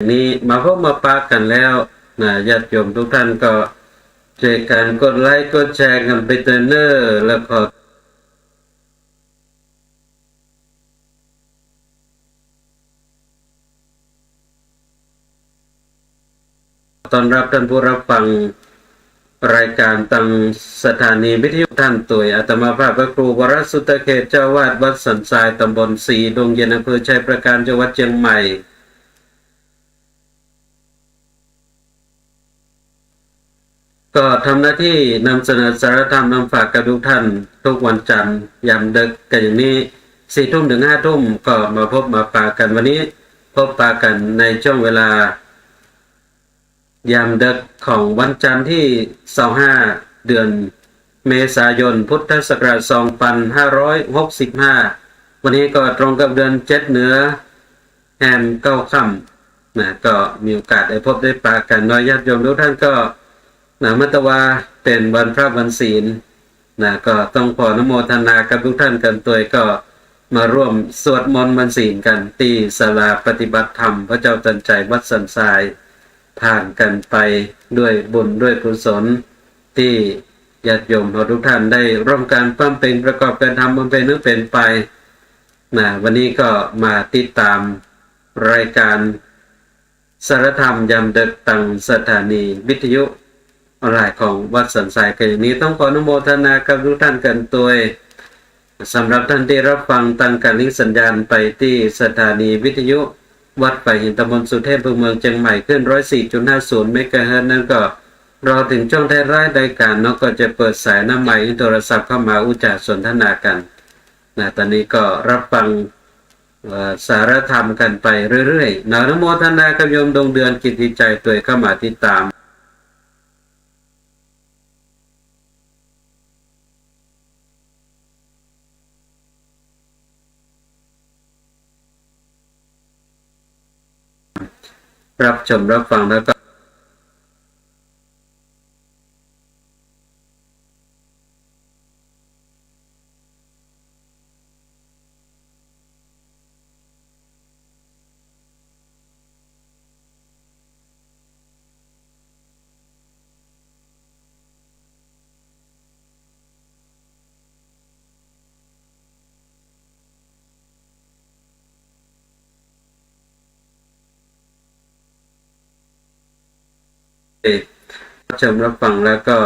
นี้มาพบมาปะกันแล้วนะญาติโยมทุกท่านก็ช่วยกันกดไลค์กดแชร์กันไปเตอเนอร์แล้วก็ตอนรับท่านผู้รับฟังรายการตังสถานีวิทยุท่านตุยอาตมาภาพพระครูวรสุตเขตเจ้าวาดวัดสันทรายตำบลสีดงเย็นอำเภอชัยประการจังหวัดเชียงใหม่ก็ทำหน้าที่นำเสนอสาระธรรมนำฝากกับทุกท่านทุกวันจันทร์ยามดึกกันอย่างนี้4 ทุ่มถึง5 ทุ่มก็มาพบมาปะกันวันนี้พบปะกันในช่วงเวลายามดึกของวันจันทร์ที่25เดือนเมษายนพุทธศักราช2565วันนี้ก็ตรงกับเดือน7เหนือแห่ง9ค่ำนะก็มีโอกาสได้พบได้ปะกันน้อยญาติโยมทุกท่านก็มัตวาเป็นวันพระวันศีลก็ต้องขออนุโมทนากับทุกท่านกันตัวก็มาร่วมสวดมนต์วันศีลกันที่ศาลาปฏิบัติธรรมพระเจ้าตันใจวัดสันทรายผ่านกันไปด้วยบุญด้วยกุศลที่ญาติโยมทุกท่านได้ร่วมกันปั้มเป็นประกอบการทำบำเพ็ญนึกเป็นไปวันนี้ก็มาติดตามรายการสารธรรมยามดึกตังสถานีวิทยุออนไลน์ของวัดสันทรายกันอย่างนี้ต้องขออนุโมทนากับทุกท่านกันตัวสำหรับท่านที่รับฟังตั้งการลิงก์สัญญาณไปที่สถานีวิทยุวัดป่าหินตำบลสุเทพเมืองเชียงใหม่ขึ้น 104.50 เมกะเฮิรตซ์นั้นก็รอถึงช่วงท้ายรายการก็จะเปิดสายน้ำใหม่โทรศัพท์เข้ามาอุจจาสนทนากันตอนนี้ก็รับฟังสารธรรมกันไปเรื่อยๆอนุโมทนากับโยมดวงเดือนกิตติใจตัวเข้ามาติดตามรับชมรับฟังแล้วก็ชมรับฟังแล้วก็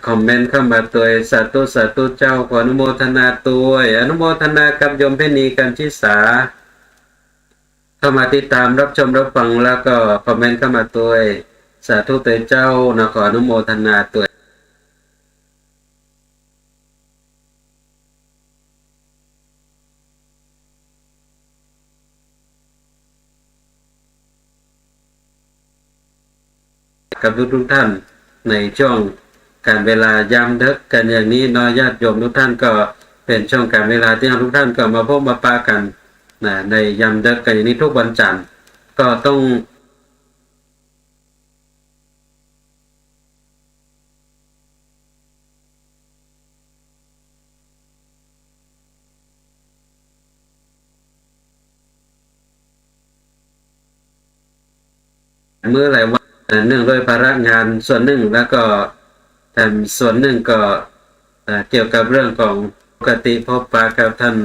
คอมเมนต์เข้ามาตัวสาธุสาธุเจ้าขออนุโมทนาตัวอนุโมทนากับโยมเพนีกันชิสาเข้ามาติดตามรับชมรับฟังแล้วก็คอมเมนต์เข้ามาตัวสาธุตัวเจ้าขออนุโมทนาตัวกับทุกท่านในช่วงการเวลายามดึกกันอย่างนี้ญาติโยมทุกท่านก็เป็นช่วงการเวลาที่ทุกท่านก็มาพบมาปะกันในยามดึกกันอย่างนี้ทุกวันจันทร์ก็ต้องเมื่อหลายวันเนื่องด้วยภาระงานส่วนหนึ่งแล้วก็ส่วนหนึ่งก็เกี่ยวกับเรื่องของปกติพบปะกับท่าน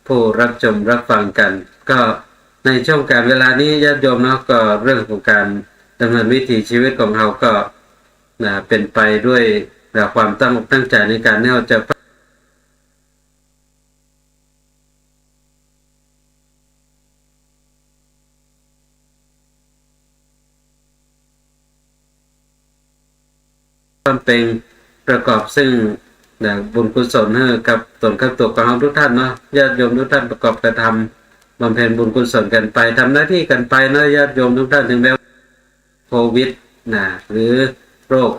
ผู้รับชมรับฟังกันก็ในช่วงการเวลานี้ญาติโยมก็เรื่องของการดำเนินวิถีชีวิตของเราก็เป็นไปด้วยความตั้งใจในการที่เราจะเป็นประกอบซึ่งบุญกุศลให้กับตนกับตัวของทุกท่านญาติโยมทุกท่านประกอบกระทำบำเพ็ญบุญกุศลกันไปทำหน้าที่กันไปญาติโยมทุกท่านถึงแม้โควิดหรือโรค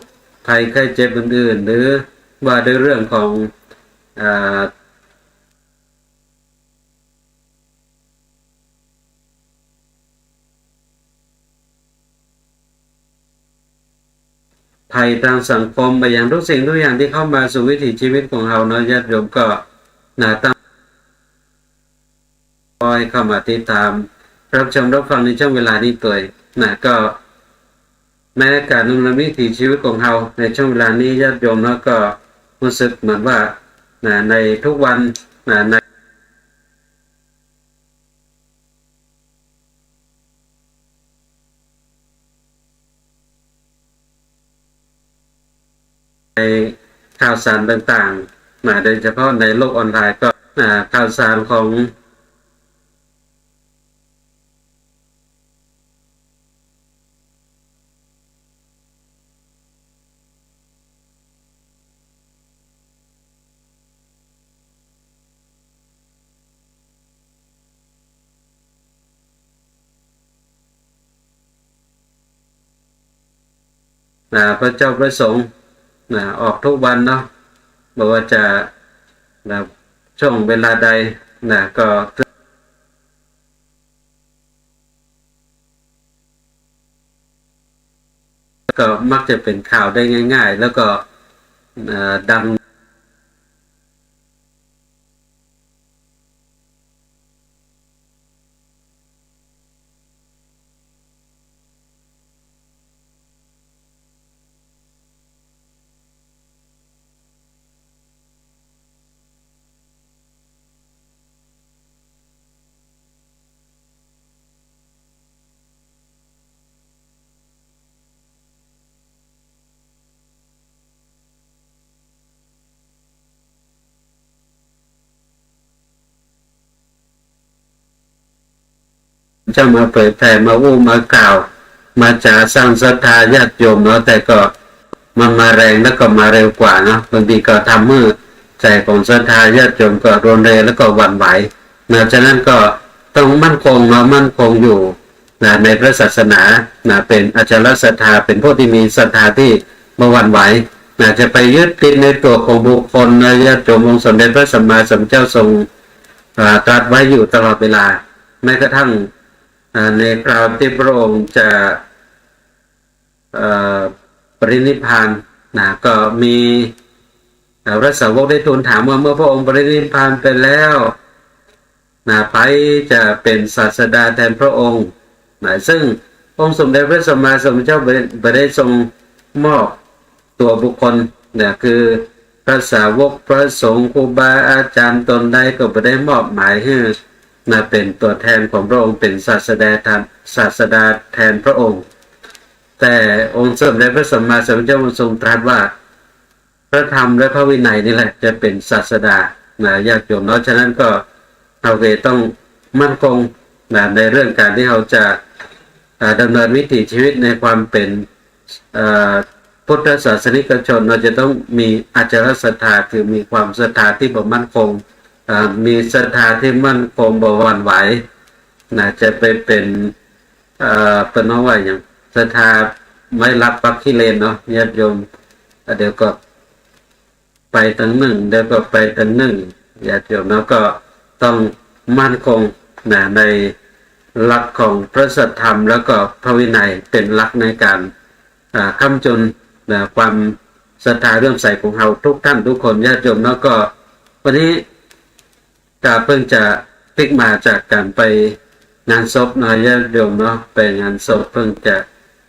ภัยไข้เจ็บอื่นๆหรือว่าด้วยเรื่องของภัยทางสังคมไปอย่างทุกสิ่งทุกอย่างที่เข้ามาสู่วิถีชีวิตของเราญาติโยมก็ตั้งคอยเข้ามาติดตาม รับชมรับฟังในช่วงเวลานี้ตัวนะก็แม้การดำเนินวิถีชีวิตของเราในช่วงเวลานี้ญาติโยมแล้วก็รู้สึกเหมือนว่าในทุกวันในข่าวสารต่างๆโดยเฉพาะในโลกออนไลน์ก็ข่าวสารของพระเจ้าประสงค์ออกทุกวันเนาะบอกว่าจะช่วงเวลาใดก็มักจะเป็นข่าวได้ง่ายๆแล้วก็ดังจะมาเผยแผ่มาอู้มากล่าวมาจะสร้างศรัทธาญาติโยมเนาะแต่ก็มันมาแรงแล้วก็มาเร็วกว่าเนาะบางทีก็ทำมือใจของศรัทธาญาติโยมก็รุนแรงแล้วก็หวั่นไหวฉะนั้นก็ต้องมั่นคงมั่นคงอยู่ในพระศาสนาเป็นอจารศรัทธาเป็นผู้ที่มีศรัทธาที่ไม่หวั่นไหวจะไปยึดติดในตัวของบุคคลญาติโยมองค์สมเด็จพระสัมมาสัมพุทธเจ้าทรงตรัสไว้อยู่ตลอดเวลาแม้กระทั่งในคราวที่พระองค์จะปรินิพพานก็มีพระสาวกได้ทูลถามว่าเมื่อพระองค์ปรินิพพานไปแล้วใครจะเป็นศาสดาแทนพระองค์ซึ่งองค์สมเด็จพระสัมมาสัมพุทธเจ้าไม่ได้ทรงมอบตัวบุคคลคือพระสาวกพระสงฆ์ครูบาอาจารย์ตนใดก็ไม่ได้มอบหมายให้เป็นตัวแทนของพระองค์เป็นศาสดาแทนพระองค์แต่องค์สมเด็จพระสัมมาสัมพุทธเจ้าทรงตรัสว่าพระธรรมและพระวินัยนี่แหละจะเป็นศาสดาญาติโยมเนาะฉะนั้นก็เราต้องมั่นคงในเรื่องการที่เราจะดำเนินวิถีชีวิตในความเป็นพุทธศาสนิกชนเราจะต้องมีอาจารศรัทธาคือมีความศรัทธาที่มั่นคงมีศรัทธาที่มั่นคงบ่หวั่นไหวจะไปเป็นเป็นน้องว่าอย่างศรัทธาไม่รับปักขี้เลนเนาะญาติโยมเดี๋ยวก็ไปตั้งหนึ่งเดี๋ยวก็ไปตั้งหนึ่งญาติโยมแล้วก็ต้องมั่นคงในหลักของพระสัทธรรมแล้วก็พระวินัยเป็นหลักในการค้ำจุนความศรัทธาเรื่องใสของเราทุกท่านทุกคนญาติโยมแล้วก็วันนี้ก็เพิ่งจะพลิกมาจากการไปงานศพญาติโยมเนาะไปงานศพเพิ่งจะ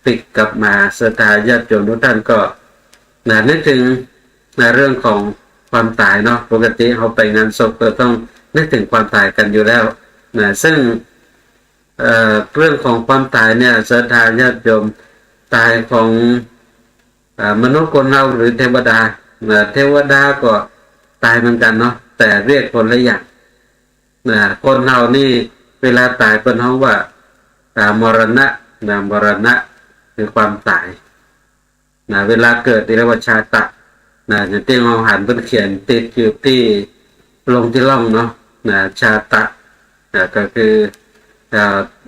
พลิกกลับมาศรัทธาญาติโยมทุกท่านก็นึกถึงในเรื่องของความตายเนาะปกติเขาไปงานศพก็ต้องนึกถึงความตายกันอยู่แล้วซึ่งเรื่องของความตายเนี่ยศรัทธาญาติโยมตายของมนุษย์คนเราหรือเทวดาเทวดาก็ตายเหมือนกันเนาะแต่เรียกคนละอย่างคนเรานี่เวลาตายเป็นห้องว่ามรณะมรณะคือความตายเวลาเกิดเรียกว่าชาตะอย่างที่เราหันเป็นเขียนติดอยู่ที่ลงที่ล่องเนาะชาตะก็คือ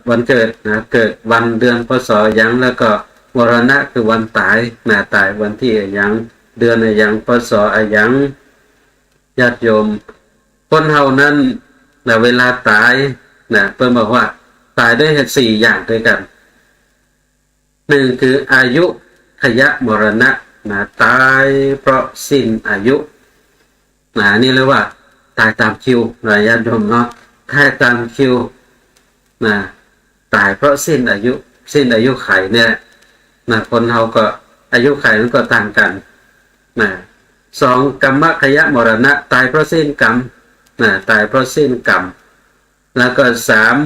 วันเกิดเกิดวันเดือนพศยังแล้วก็มรณะคือวันตายตายวันที่ยังเดือนยังพศยังญาติโยมคนเฮานั้นเวลาตายเพิ่นบอกว่าตายด้วยเหตุ4อย่างด้วยกัน1คืออายุขยะมรณะตายเพราะสิ้นอายุนี่เรียกว่าตายตามคิวญาติโยมเนาะตายตามคิว ตายเพราะสิ้นอายุไขเนี่ยนะคนเราก็อายุไขมันก็ต่างกันนะสองกรรมขยะมรณะตายเพราะสิ้นกรรมนะตายเพราะสิ้นกรรมแล้วก็สาม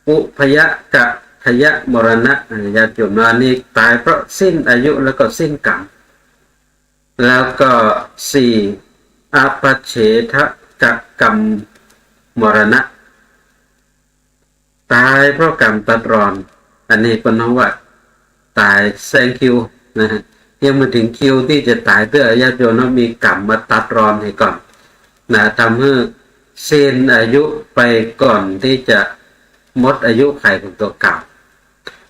อุพยกะขยะมรณะญาติโยมว่านี่ตายเพราะสิ้นอายุแล้วก็สิ้นกรรมแล้วก็สี่อปัจเฉทกกรรมมรณะตายเพราะกรรมตัดรอนอันนี้เป็นน้องว่าตายแซงคิวนะฮะยังมาถึงคิวที่จะตายเพื่อญาติโยมมีกรรมมาตัดรอนให้ก่อนนะทำให้สิ้นอายุไปก่อนที่จะหมดอายุไขของตัวเก่า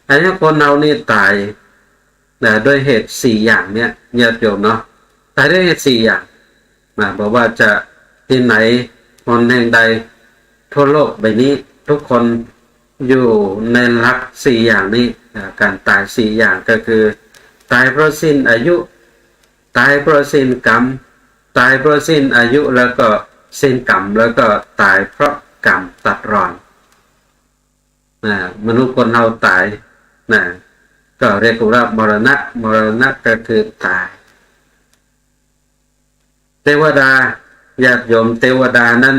อันนี้คนเรานี่ตายนะด้วยเหตุสี่อย่างเนี้ยญาติโยมเนาะตายด้วยเหตุสี่อย่างนะบอกว่าจะที่ไหนคนแห่งใดทั่วโลกใบนี้ทุกคนอยู่ในหลักสี่อย่างนี้การตายสี่อย่างก็คือตายเพราะสิ้นอายุตายเพราะสิ้นกรรมตายเพราะสิ้นอายุแล้วก็สิ้นกรรมแล้วก็ตายเพราะกรรมตัดรอนมนุษย์คนเราตายนะก็เรียกว่ามรณะก็คือตายเทวดาญาติโยมเทวดานั้น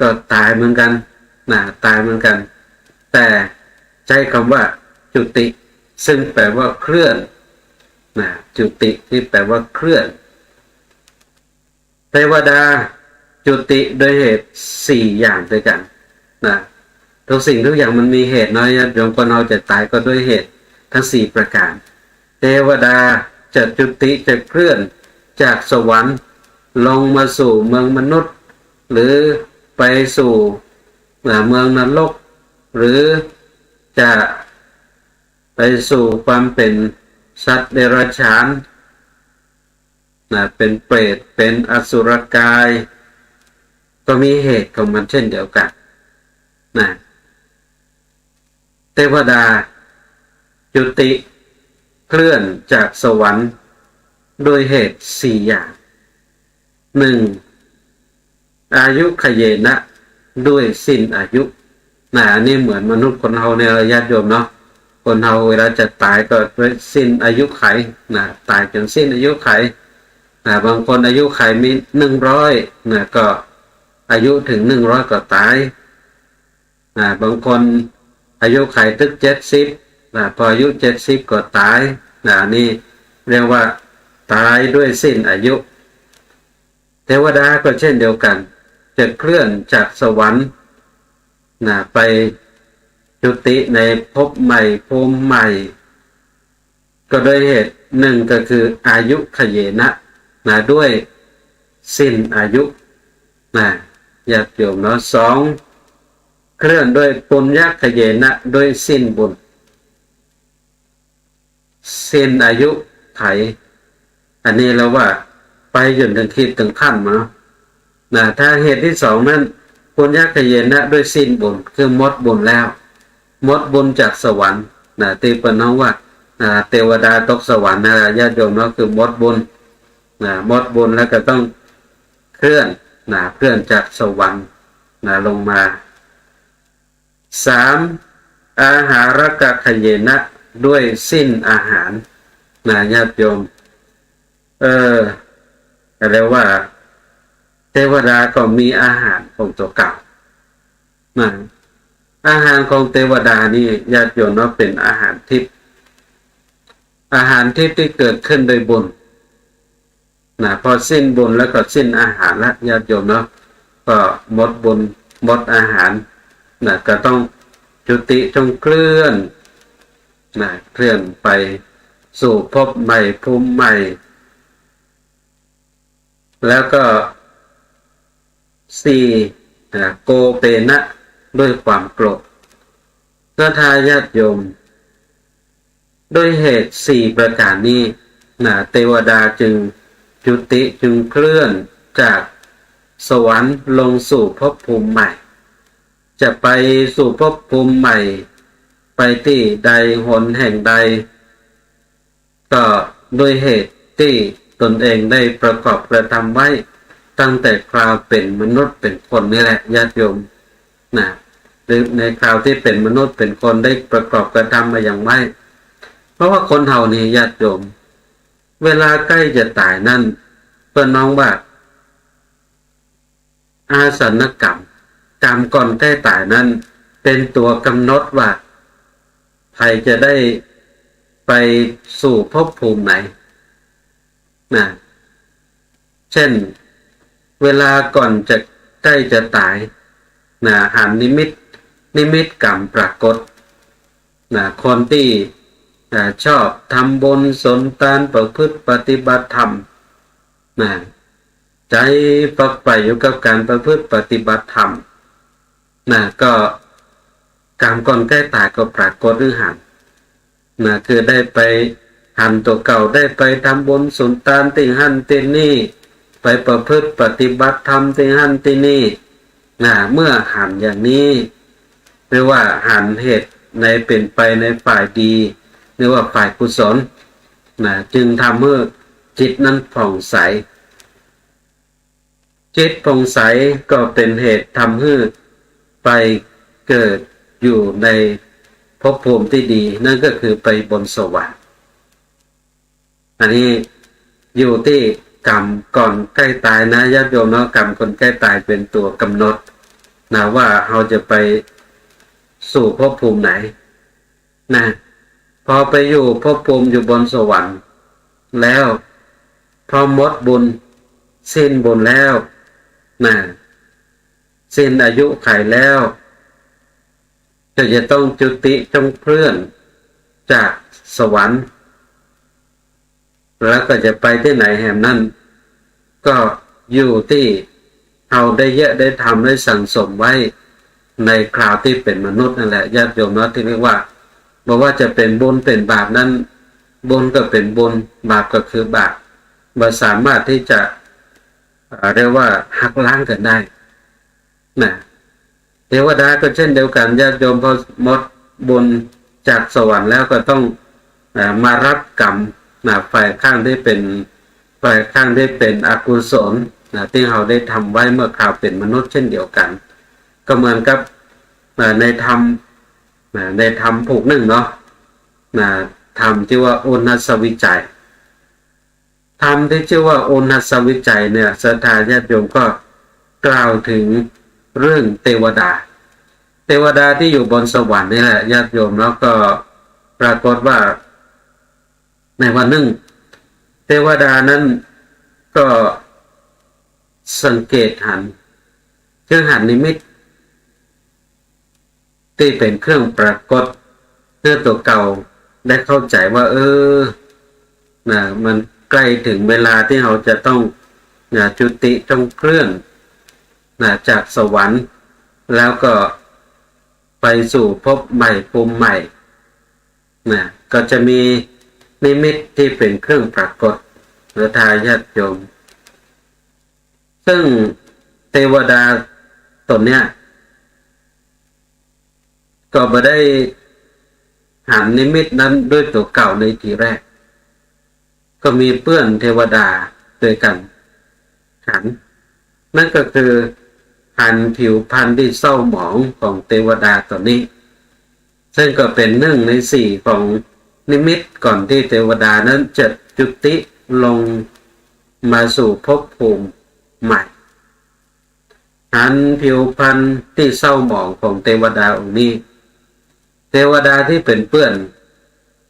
ก็ตายเหมือนกันนะตายเหมือนกันแต่ใช้คำว่าจุติซึ่งแปลว่าเคลื่อนนะจุติที่แปลว่าเคลื่อนเทวดาจุติโดยเหตุสี่อย่างด้วยกันนะทุกสิ่งทุกอย่างมันมีเหตุน้อยญาติโยมคนเราจะตายก็ด้วยเหตุทั้งสี่ประการเทวดาจะจุติจะเคลื่อนจากสวรรค์ลงมาสู่เมืองมนุษย์หรือไปสู่เมืองนรกหรือจะไปสู่ความเป็นสัตว์เดรัจฉานเป็นเปรตเป็นอสุรกายก็มีเหตุของมันเช่นเดียวกันนะเทวดาจุติเคลื่อนจากสวรรค์โดยเหตุสี่อย่างหนึ่งอายุขเยนะด้วยสิ้นอายุนี่เหมือนมนุษย์คนเราในระยะโยมเนาะคนเราเวลาจะตายก็ด้วยสิ้นอายุไขตายจนสิ้นอายุไขบางคนอายุไขมี100ก็อายุถึง100ก็ตายบางคนอายุไขถึง70พออายุ70ก็ตายนี่เรียกว่าตายด้วยสิ้นอายุเทวดาก็เช่นเดียวกันจะเคลื่อนจากสวรรค์ไปจุติในภพใหม่ภูมิใหม่ก็โดยเหตุหนึ่งก็คืออายุขเยนะด้วยสิ้นอายุญาติโยมเนาะสองเคลื่อนด้วยปุญญขเยนะด้วยสิ้นบุญสิ้นอายุไขอันนี้แล้วว่าไปจนถึงขีดถึงขั้นมาถ้าเหตุที่สองนั้นปุญญขเยนะด้วยสิ้นบุญคือหมดบุญแล้วหมดบุญจากสวรรค์ตีเป็นน้องว่าเทวดาตกสวรรค์ญาติโยมเนาะคือหมดบุญหมดบุญแล้วก็ต้องเคลื่อนจากสวรรค์ลงมาสามอาหารกขเยนะด้วยสิ้นอาหารญาติโยมเรียกว่าเทวดาก็มีอาหารของตัวเก่าอาหารของเทวดานี่ญาติโยมเนาะเป็นอาหารทิพย์ที่เกิดขึ้นโดยบุญพอสิ้นบุญแล้วก็สิ้นอาหารแล้วญาติโยมเนาะก็หมดบุญหมดอาหารก็ต้องจุติจงเคลื่อนเคลื่อนไปสู่ภพใหม่ภูมิใหม่แล้วก็สี่โกเปนะด้วยความโกรธก็ทายาทโยมด้วยเหตุสี่ประการนี้เทวดาจึงจุติจึงเคลื่อนจากสวรรค์ลงสู่ภพภูมิใหม่จะไปสู่ภพภูมิใหม่ไปที่ใดหนแห่งใดก็ด้วยเหตุที่ตนเองได้ประกอบกระทำไว้ตั้งแต่คราวเป็นมนุษย์เป็นคนนี่แหละญาติโยม หรือในคราวที่เป็นมนุษย์เป็นคนได้ประกอบกระทำมาอย่างไม่เพราะว่าคนเฮานี่ญาติโยมเวลาใกล้จะตายนั่นเพื่อนน้องว่าอาสนกรรมกรรมก่อนใกล้ตายนั้นเป็นตัวกำหนดว่าใครจะได้ไปสู่ภพภูมิไหนนะเช่นเวลาก่อนจะใกล้จะตายนะหันนิมิตกรรมปรากฏนะคนที่ชอบทำบุญสนทานประพฤติปฏิบัติธรรมนะใจฝักใฝ่อยู่กับการประพฤติปฏิบัติธรรมนะก็กรรมก่อนใกล้ตายก็ปรากฏหรือหันนะคือได้ไปหันตัวเก่าได้ไปทำบุญสนทานที่หันที่นี่ไปประพฤติปฏิบัติธรรมที่หันที่นี่นะเมื่อหันอย่างนี้หรือว่าหันเหตุในเป็นไปในฝ่ายดีหรือว่าฝ่ายกุศลนะจึงทำให้จิตนั้นผ่องใสจิตผ่องใสก็เป็นเหตุทำให้ไปเกิดอยู่ในภพภูมิที่ดีนั่นก็คือไปบนสวรรค์อันนี้อยู่ที่กรรมก่อนใกล้ตายนะญาติโยมเนาะกรรมคนใกล้ตายเป็นตัวกำหนดนะว่าเราจะไปสู่ภพภูมิไหนนะพอไปอยู่ภพภูมิอยู่บนสวรรค์แล้วพอหมดบุญสิ้นบุญแล้วนะสิ้นอายุไขแล้วก็จะต้องจุติต้องเคลื่อนจากสวรรค์แล้วก็จะไปที่ไหนแห่งนั้นก็อยู่ที่เอาได้เยอะได้ทำได้สั่งสมไว้ในคราวที่เป็นมนุษย์นั่นแหละญาติโยมเนาะที่เรียกว่าบอกว่าจะเป็นบุญเป็นบาปนั้นบุญก็เป็นบุญบาปก็คือบาปมันสามารถที่จะเรียกว่าหักล้างกันได้นะเทวดาก็เช่นเดียวกันญาติโยมพอหมดบุญจากสวรรค์แล้วก็ต้องมารับกรรมฝ่ายข้างที่เป็นอกุศลที่เราได้ทำไว้เมื่อคราวเป็นมนุษย์เช่นเดียวกันก็เหมือนกับในธรรมผูกหนึ่งเนาะธรรมที่ว่าโอนัสวิจัยธรรมที่ชื่อว่าโอนัสวิจัยเนี่ยศรัทธาญาติโยมก็กล่าวถึงเรื่องเทวดาที่อยู่บนสวรรค์นี่แหละญาติโยมแล้วก็ปรากฏว่าในวันหนึ่งเทวดานั้นก็สังเกตหันนิมิตที่เป็นเครื่องปรากฏเพื่อตัวเก่าได้เข้าใจว่ามันใกล้ถึงเวลาที่เราจะต้องจุติต้องเคลื่อนจากสวรรค์แล้วก็ไปสู่ภพใหม่ภูมิใหม่ก็จะมีนิมิตที่เป็นเครื่องปรากฏหรือทายาทโยมซึ่งเทวดาตนเนี้ยก็ไม่ได้หันนิมิตนั้นด้วยตัวเก่าในทีแรกก็มีเพื่อนเทวดาด้วยกันหันนั่นก็คือหันผิวพรรณที่เศร้าหมองของเทวดาตัวนี้ซึ่งก็เป็น1 ใน 4ของนิมิตก่อนที่เทวดานั้นจะจุติลงมาสู่ภพภูมิใหม่หันผิวพรรณที่เศร้าหมองของเทวดาองค์นี้เทวดาที่เป็นเพื่อน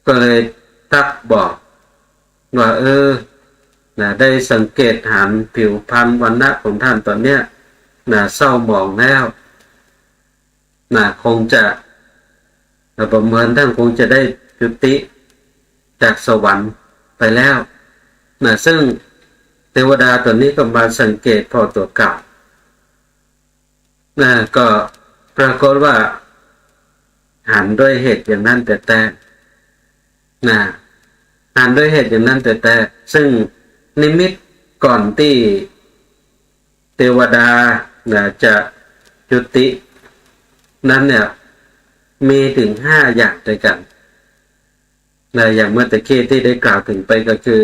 ก็เลยทักบอกว่าได้สังเกตหันผิวพรรณวรรณะของท่านตอนเนี้ยเศร้าหมองแล้วคงจะประเมินท่านคงจะได้จุติจากสวรรค์ไปแล้วซึ่งเทวดาตัวนี้ก็มาสังเกตพอตัวเก่าก็ปรากฏว่าหันด้วยเหตุอย่างนั้นแต่หันด้วยเหตุอย่างนั้นแต่ซึ่งนิมิตก่อนที่เทวดาจะจุตินั้นเนี่ยมีถึง5 อย่างด้วยกันอย่างเมื่อตะกี้ที่ได้กล่าวถึงไปก็คือ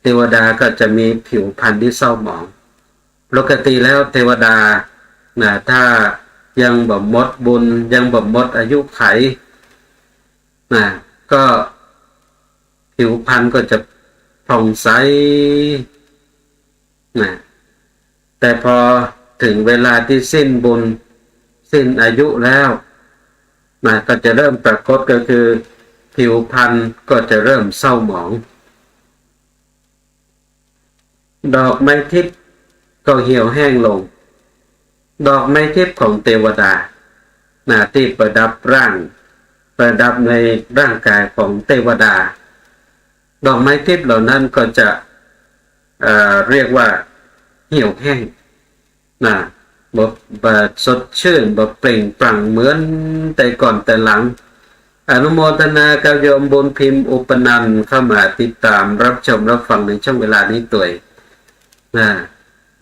เทวดาก็จะมีผิวพรรณที่เศร้าหมองปกติแล้วเทวดาถ้า ยังบ่หมดบุญยังบ่หมดอายุไขนะก็ผิวพรรณก็จะผ่องใสนะแต่พอถึงเวลาที่สิ้นบุญสิ้นอายุแล้วนะก็จะเริ่มปรากฏก็คือผิวพรรณก็จะเริ่มเศร้าหมองดอกไม้ทิพย์ก็เหี่ยวแห้งลงดอกไม้ทิพย์ของเทวดาที่ประดับร่างประดับในร่างกายของเทวดาดอกไม้ทิพย์เหล่านั้นก็จะเรียกว่าเหี่ยวแห้งบ่สดชื่นบ่เปล่งปลั่งเหมือนแต่ก่อนแต่หลังอนุโมทนากับโยมบุญพิมพ์อุปนันท์เข้ามาติดตามรับชมรับฟังในช่วงเวลานี้ตัวย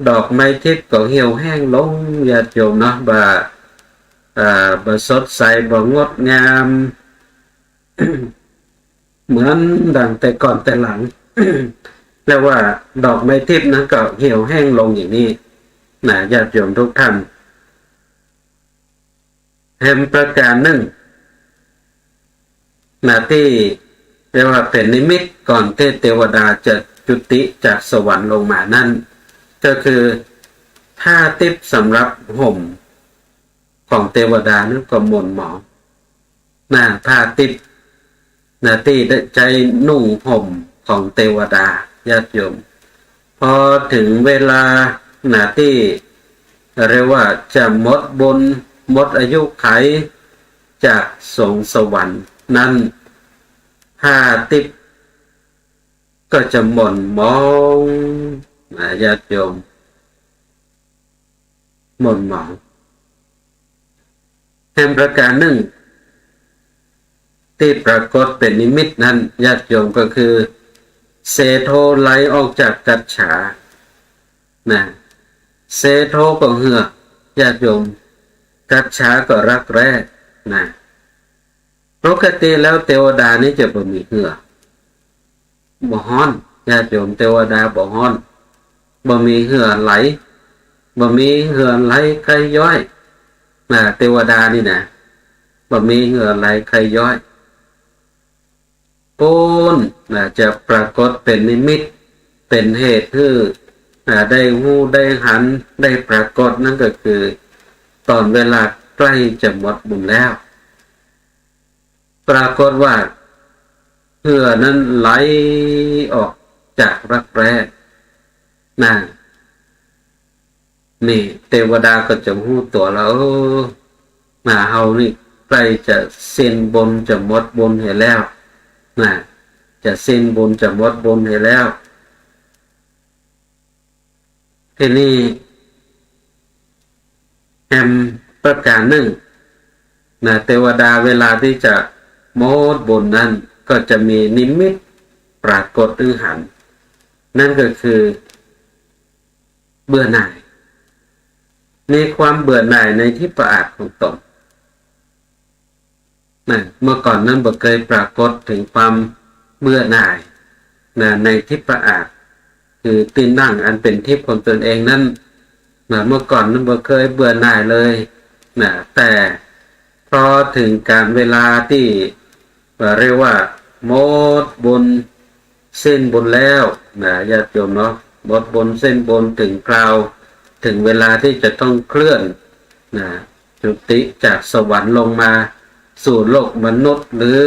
ดอกไม้ทิพย์ก็เหี่ยวแห้งลงญาติโยมเนาะบ่สดใสบ่งดงาม เหมือนดังแต่ก่อนแต่หลัง แล้วว่าดอกไม้ทิพย์นั้นก็เหี่ยวแห้งลงอย่างนี้ญาติโยมทุกท่านแห่งประการหนึ่งที่เรียกว่าเป็นนิมิตก่อนที่เทวดาจะจุติจากสวรรค์ลงมานั่นก็คือผ้าทิพย์สำหรับห่มของเทวดานั้นก็หม่นหมองผ้าทิพย์ที่ใจนุ่งห่มของเทวดาญาติโยมพอถึงเวลาที่เรียกว่าจะหมดบุญหมดอายุไขจากสวงสวรรค์นั้นผ้าทิพย์ก็จะหม่นหมองญาติโยมหม่นหมองแห่งประการหนึ่งที่ปรากฏเป็นนิมิตนั้นญาติโยมก็คือเสโทไหลออกจากกัจฉาเสโทก็เหือกญาติโยมกัจฉาก็รักแร้ปกติแล้วเทวดานี่จะบ่มีเหือกบ่ฮ้อนญาติโยมเทวดาบ่ฮ้อนบ่มีเหือไหลบ่มีเหือไหลใครย้อยเทวดานี่บ่มีเหือไหลใครย้อยปูนจะปรากฏเป็นนิมิตเป็นเหตุให้ได้หูได้หันได้ปรากฏนั่นก็คือตอนเวลาใกล้จะหมดบุญแล้วปรากฏว่าเหือนั้นไหลออกจากรักแร้นี่เทวดาก็จะหูตัวแล้วเฮานี่ใกล้จะสิ้นบุญจะหมดบุญเห็นแล้วจะสิ้นบุญจะหมดบุญเห็นแล้วทีนี้แห่งประการหนึ่งเทวดาเวลาที่จะหมดบุญนั้นก็จะมีนิมิตปรากฏหรือหันนั่นก็คือเบื่อหน่ายมีความเบื่อหน่ายในที่ประอาจของตนเมื่อก่อนนั้นบ่เคยปรากฏถึงความเบื่อหน่ายในที่ประอาจคือตีนนั่งอันเป็นทิพย์ของตนเองนั้นเมื่อก่อนนั้นบ่เคยเบื่อหน่ายเลยแต่พอถึงการเวลาที่เรียกว่าหมดบุญสิ้นบุญแล้วญาติโยมเนาะหมดบุญสิ้นบุญถึงคราวถึงเวลาที่จะต้องเคลื่อนจุติจากสวรรค์ลงมาสู่โลกมนุษย์หรือ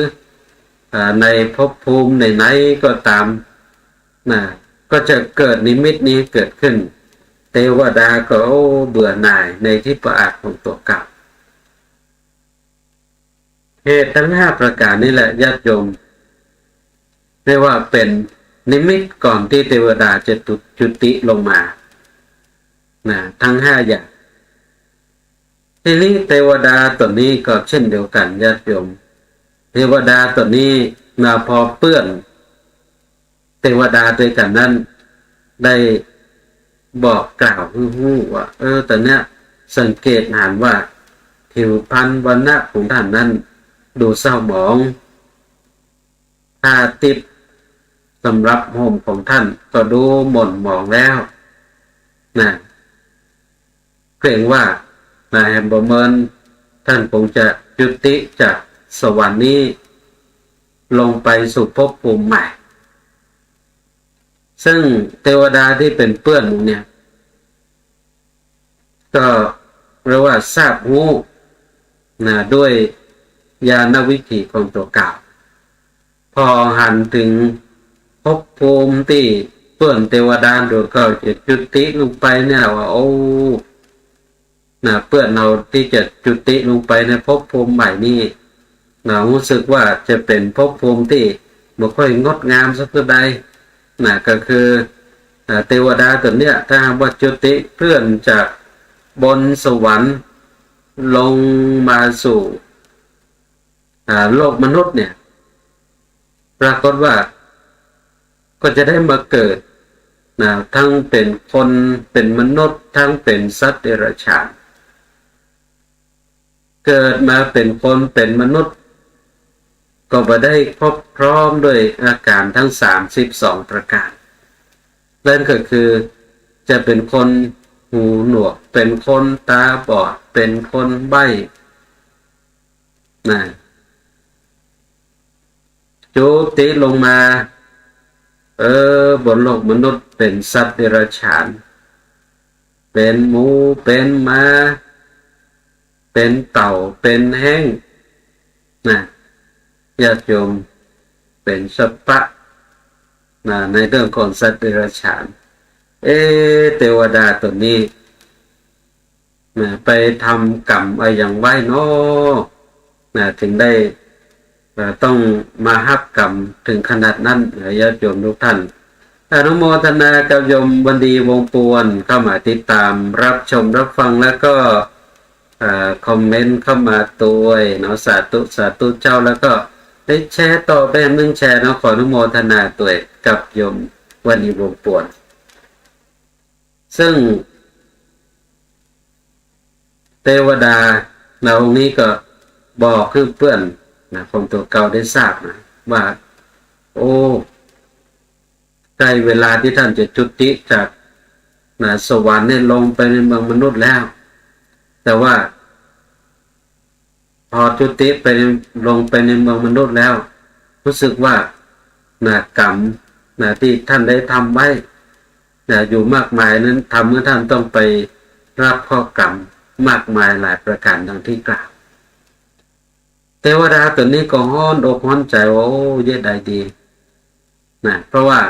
ในภพภูมิไหนๆก็ตามก็จะเกิดนิมิตนี้เกิดขึ้นเทวดาก็เบื่อหน่ายในที่ประอาจของตัวเก่าเหตุทั้ง5ประการนี้แหละญาติโยมเรียกว่าเป็นนิมิตก่อนที่เทวดาจะจุติลงมาทั้ง5อย่างทีนี้เทวดาตัวนี้ก็เช่นเดียวกันญาติโยมเทวดาตัวนี้พอเปื้อนเทวดาด้วยกันนั้นได้บอกกล่าวฮู้ว่าตอนเนี้ยสังเกตเห็นว่าผิวพรรณวรรณะของท่านนั้นดูเศร้าหมองผ้าทิพย์สำหรับห่มของท่านก็ดูหม่นหมองแล้วเกรงว่า นะแฮมเบอร์เมินท่านคงจะยุติจากสวรรค์นี้ลงไปสู่ภพภูมิใหม่ซึ่งเทวดาที่เป็นเปื้อนเนี่ยก็เรียกว่าทราบรู้นะด้วยญาณวิถีของตัวเก่าพอหันถึงภพภูมิที่เปื้อนเทวดาโดยก็จะจุติลงไปเนี่ยว่าโอ้นะเปื้อนเราที่จะจุติลงไปในภพภูมิใหม่นี้นะรู้สึกว่าจะเป็นภพภูมิที่ไม่ค่อยงดงามสักเท่าใดนะก็คือเทวดาตัวเนี้ยถ้าว่าจุติเพื่อนจากบนสวรรค์ลงมาสู่โลกมนุษย์เนี่ยปรากฏว่าก็จะได้มาเกิดนะทั้งเป็นคนเป็นมนุษย์ทั้งเป็นสัตว์เดรัจฉานเกิดมาเป็นคนเป็นมนุษย์ก็มาได้ครบพร้อมด้วยอาการทั้ง32ประการนั่นก็คือจะเป็นคนหูหนวกเป็นคนตาบอดเป็นคนใบ้นะจุติลงมาบนโลกมนุษย์เป็นสัตว์เดรัจฉานเป็นหมูเป็นม้าเป็นเต่าเป็นแห้งนะญาติโยมเป็นสัพพะนะในเรื่องของสัตว์เดรัจฉานเทวดาตัวนี้นะไปทำกรรมอะไรอย่างไว้เนาะนะถึงได้ต้องมาฮับกรรมถึงขนาดนั้นญาติโยมทุกท่านอนุโมทนากับโยมวันดีวงปวนเข้ามาติดตามรับชมรับฟังแล้วก็คอมเมนต์เข้ามาตัวเนาะสาธุสาธุเจ้าแล้วก็ได้แชร์ต่อไปมึงแชร์เนาะขออนุโมทนาตัวกับโยมวันดีวงปวนซึ่งเทวดาเรานี้ก็บอกคือเพื่อนนะของตัวเก่าได้ทราบนะว่าโอ้ใกล้เวลาที่ท่านจะจุติจากสวรรค์เนี่ยลงไปในเมืองมนุษย์แล้วแต่ว่าพอจุติไปลงไปในเมืองมนุษย์แล้วรู้สึกว่ากรรมที่ท่านได้ทำไว้อยู่มากมายนั้นทำให้ท่านต้องไปรับข้อกรรมมากมายหลายประการดังที่กล่าวเทวดาตัวนี้ก็ฮ้อนอกฮ้อนใจว่าโอ้เยอะใดดีนะเพราะว่า